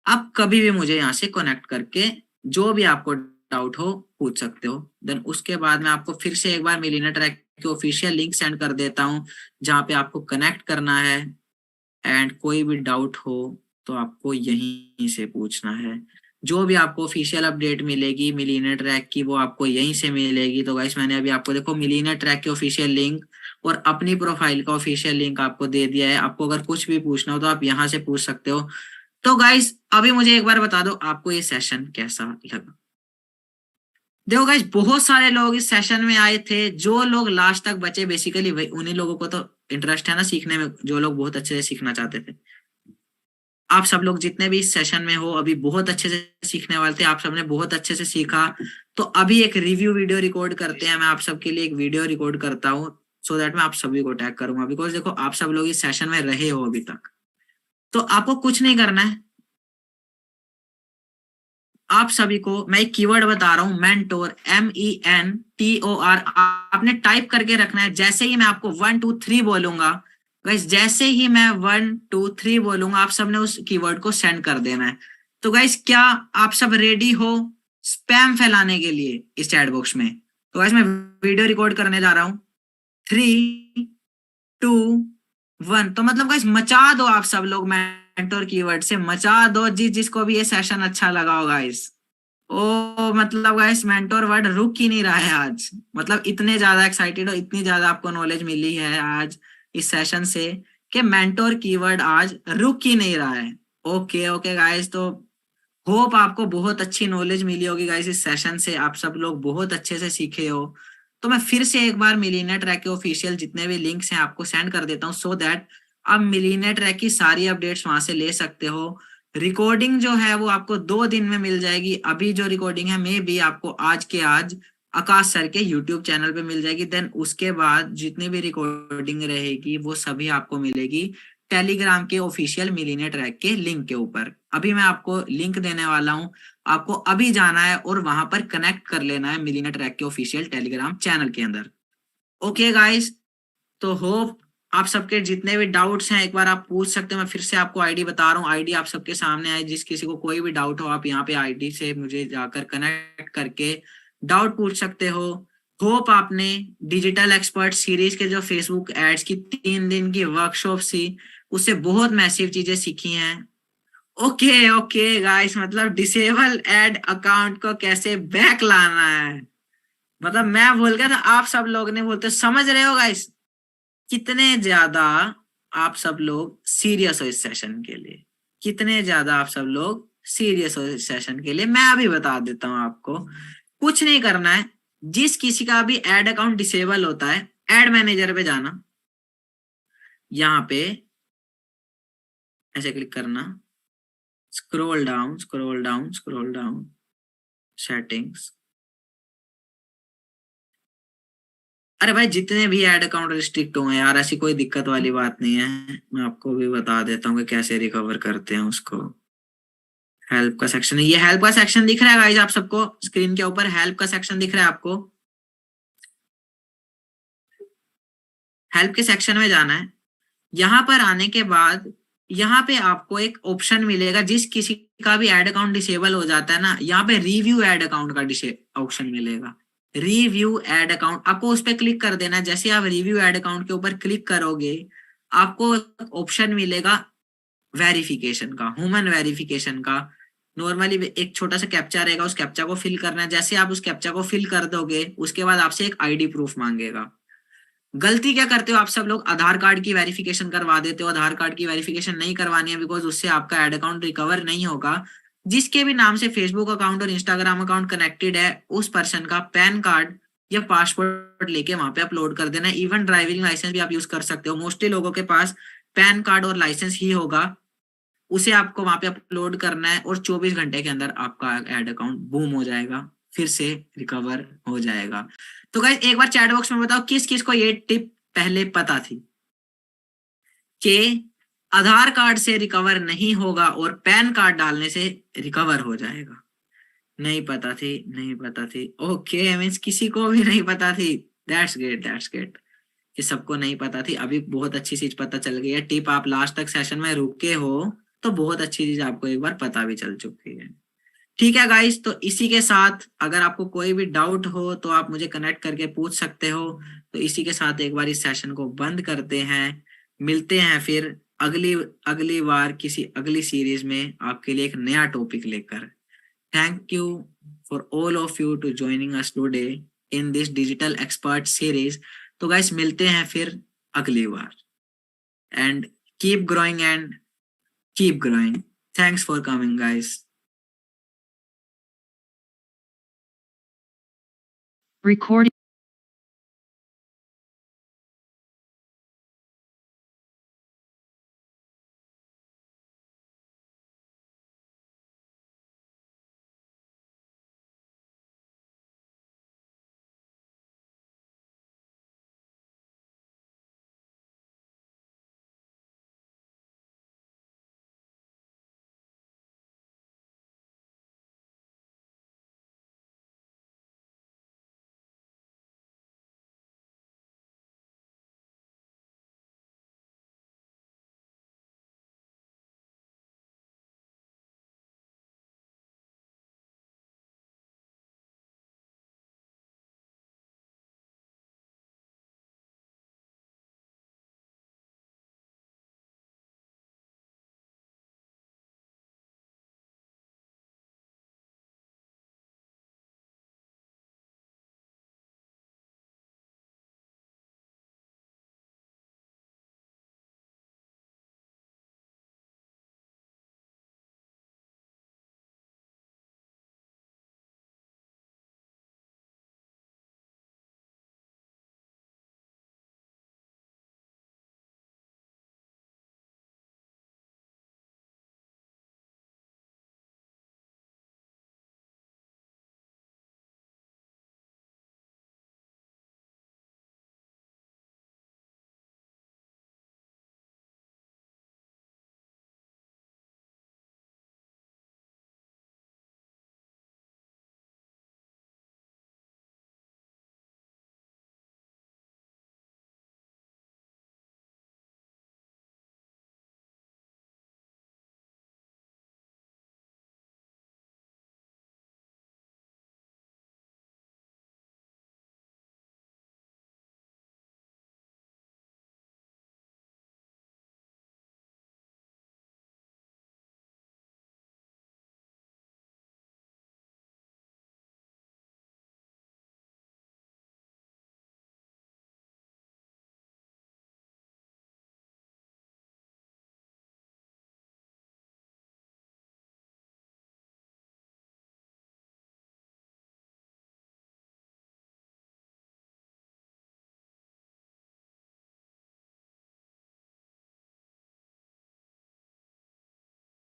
आप कभी भी मुझे यहाँ से कनेक्ट करके जो भी आपको डाउट हो पूछ सकते हो। देन उसके बाद मैं आपको फिर से एक बार मिलियनेयर ट्रैक के ऑफिशियल लिंक सेंड कर देता हूँ जहाँ पे आपको कनेक्ट करना है। एंड कोई भी डाउट हो तो आपको यहीं से पूछना है। जो भी आपको ऑफिशियल अपडेट मिलेगी मिलियनेयर ट्रैक की वो आपको यहीं से मिलेगी। तो गाइस मैंने अभी आपको देखो मिलियनेयर ट्रैक के ऑफिशियल लिंक और अपनी प्रोफाइल का ऑफिशियल लिंक आपको दे दिया है। आपको अगर कुछ भी पूछना हो तो आप यहाँ से पूछ सकते हो। तो गाइस अभी मुझे एक बार बता दो आपको ये सेशन कैसा लगा। देखो गाइस, बहुत सारे लोग इस सेशन में आए थे, जो लोग लास्ट तक बचे बेसिकली उन्हीं लोगों को तो इंटरेस्ट है ना सीखने में, जो लोग बहुत अच्छे से सीखना चाहते थे। आप सब लोग जितने भी इस सेशन में हो अभी बहुत अच्छे से सीखने वाले थे, आप सबने बहुत अच्छे से सीखा। तो अभी एक रिव्यू वीडियो रिकॉर्ड करते हैं, मैं आप सबके लिए एक वीडियो रिकॉर्ड करता हूँ सो दैट मैं आप सभी को टैग करूंगा, बिकॉज देखो आप सब लोग इस सेशन में रहे हो अभी तक। तो आपको कुछ नहीं करना है, आप सभी को मैं एक कीवर्ड बता रहा हूं, मेंटोर, MENTOR। आपने टाइप करके रखना है जैसे ही मैं आपको 1 2 3 बोलूंगा। गाइस जैसे ही मैं 1 2 3 बोलूंगा आप सबने उस कीवर्ड को सेंड कर देना है। तो गाइस क्या आप सब रेडी हो स्पैम फैलाने के लिए इस चैट बॉक्स में? तो गाइस मैं वीडियो रिकॉर्ड करने जा रहा हूँ। 3 2 1, तो मतलब गाइस मचा दो आप सब लोग, मेंटोर कीवर्ड से मचा दो जिसको भी ये सेशन अच्छा लगा हो गाइस। ओ मतलब गाइस मेंटोर वर्ड रुक ही नहीं रहा है आज, मतलब इतने ज्यादा एक्साइटेड हो, इतनी ज्यादा आपको नॉलेज मिली है आज इस सेशन से कि मेंटोर कीवर्ड आज रुक ही नहीं रहा है। ओके ओके गाइस, तो होप आपको बहुत अच्छी नॉलेज मिली होगी गाइस इस सेशन से, आप सब लोग बहुत अच्छे से सीखे हो। तो मैं फिर से एक बार मिलियनेयर ट्रैक के ऑफिशियल जितने भी लिंक्स हैं आपको सेंड कर देता हूँ सो दैट आप मिलियनेयर ट्रैक की सारी अपडेट्स वहां से ले सकते हो। रिकॉर्डिंग जो है वो आपको 2 दिन में मिल जाएगी। अभी जो रिकॉर्डिंग है मे बी आपको आज के आज आकाश सर के यूट्यूब चैनल पे मिल जाएगी। देन उसके बाद जितनी भी रिकॉर्डिंग रहेगी वो सभी आपको मिलेगी टेलीग्राम के ऑफिशियल मिलियनेयर ट्रैक के लिंक के ऊपर। अभी मैं आपको लिंक देने वाला हूँ, आपको अभी जाना है और वहां पर कनेक्ट कर लेना है मिलियनेयर ट्रैक के ऑफिशियल टेलीग्राम चैनल के अंदर। ओके गाइस, तो होप आप सबके जितने भी डाउट्स हैं एक बार आप पूछ सकते हो। मैं फिर से आपको आईडी बता रहा हूँ, आईडी आप सबके सामने है, जिस किसी को कोई भी डाउट हो आप यहाँ पे आईडी से मुझे जाकर कनेक्ट करके डाउट पूछ सकते हो। होप आपने डिजिटल एक्सपर्ट सीरीज के जो फेसबुक एड्स की 3 दिन की वर्कशॉप थी उससे बहुत मैसिव चीजें सीखी हैं। ओके ओके गाइस, मतलब डिसेबल एड अकाउंट को कैसे बैक लाना है, मतलब मैं बोल गया था आप सब लोग ने बोलते समझ रहे हो गाइस कितने ज्यादा आप सब लोग सीरियस हो इस सेशन के लिए, कितने ज्यादा आप सब लोग सीरियस हो इस सेशन के लिए। मैं अभी बता देता हूँ आपको, कुछ नहीं करना है। जिस किसी का भी एड अकाउंट डिसेबल होता है एड मैनेजर पे जाना, यहाँ पे ऐसे क्लिक करना, scroll down scroll down scroll down, settings. अरे भाई जितने भी ऐड अकाउंट रिस्ट्रिक्ट हुए यार, ऐसी कोई दिक्कत वाली बात नहीं है। मैं आपको भी बता देता हूँ कि कैसे रिकवर करते हैं उसको। हेल्प का सेक्शन है, ये हेल्प का सेक्शन दिख रहा है गाइस आप सबको स्क्रीन के ऊपर, हेल्प का सेक्शन दिख रहा है आपको। हेल्प के सेक्शन में जाना है। यहाँ पर आने के बाद यहाँ पे आपको एक ऑप्शन मिलेगा, जिस किसी का भी एड अकाउंट डिसेबल हो जाता है ना, यहाँ पे रिव्यू एड अकाउंट का ऑप्शन मिलेगा। रिव्यू एड अकाउंट, आपको उस पर क्लिक कर देना है। जैसे आप रिव्यू एड अकाउंट के ऊपर क्लिक करोगे, आपको ऑप्शन मिलेगा वेरिफिकेशन का, ह्यूमन वेरिफिकेशन का। नॉर्मली एक छोटा सा कैप्चा रहेगा, उस कैप्चा को फिल करना है। जैसे आप उस कैप्चा को फिल कर दोगे, उसके बाद आपसे एक आईडी प्रूफ मांगेगा। गलती क्या करते हो आप सब लोग, आधार कार्ड की वेरिफिकेशन करवा देते हो। आधार कार्ड की वेरिफिकेशन नहीं करवानी है, बिकॉज उससे आपका एड अकाउंट रिकवर नहीं होगा। जिसके भी नाम से फेसबुक अकाउंट और इंस्टाग्राम अकाउंट कनेक्टेड है, उस पर्सन का पैन कार्ड या पासपोर्ट लेके वहां पे अपलोड कर देना। इवन ड्राइविंग लाइसेंस भी आप यूज कर सकते हो। मोस्टली लोगों के पास पैन कार्ड और लाइसेंस ही होगा, उसे आपको वहां पे अपलोड करना है, और 24 घंटे के अंदर आपका एड अकाउंट बूम हो जाएगा, फिर से रिकवर हो जाएगा। तो गाइस एक बार चैट बॉक्स में बताओ किस किस को ये टिप पहले पता थी कि आधार कार्ड से रिकवर नहीं होगा और पैन कार्ड डालने से रिकवर हो जाएगा। नहीं पता थी, नहीं पता थी। ओके, मींस किसी को भी नहीं पता थी। दैट्स ग्रेट, दैट्स ग्रेट कि सबको नहीं पता थी। अभी बहुत अच्छी चीज पता चल गई है। टिप आप लास्ट तक सेशन में रुके हो तो बहुत अच्छी चीज आपको एक बार पता भी चल चुकी है। ठीक है गाइस, तो इसी के साथ अगर आपको कोई भी डाउट हो तो आप मुझे कनेक्ट करके पूछ सकते हो। तो इसी के साथ एक बार इस सेशन को बंद करते हैं। मिलते हैं फिर अगली अगली बार किसी अगली सीरीज में आपके लिए एक नया टॉपिक लेकर। Thank you for all of you to joining us today in this digital expert series. तो गाइस मिलते हैं फिर अगली बार, and keep growing and keep growing. Thanks for coming guys. Recording.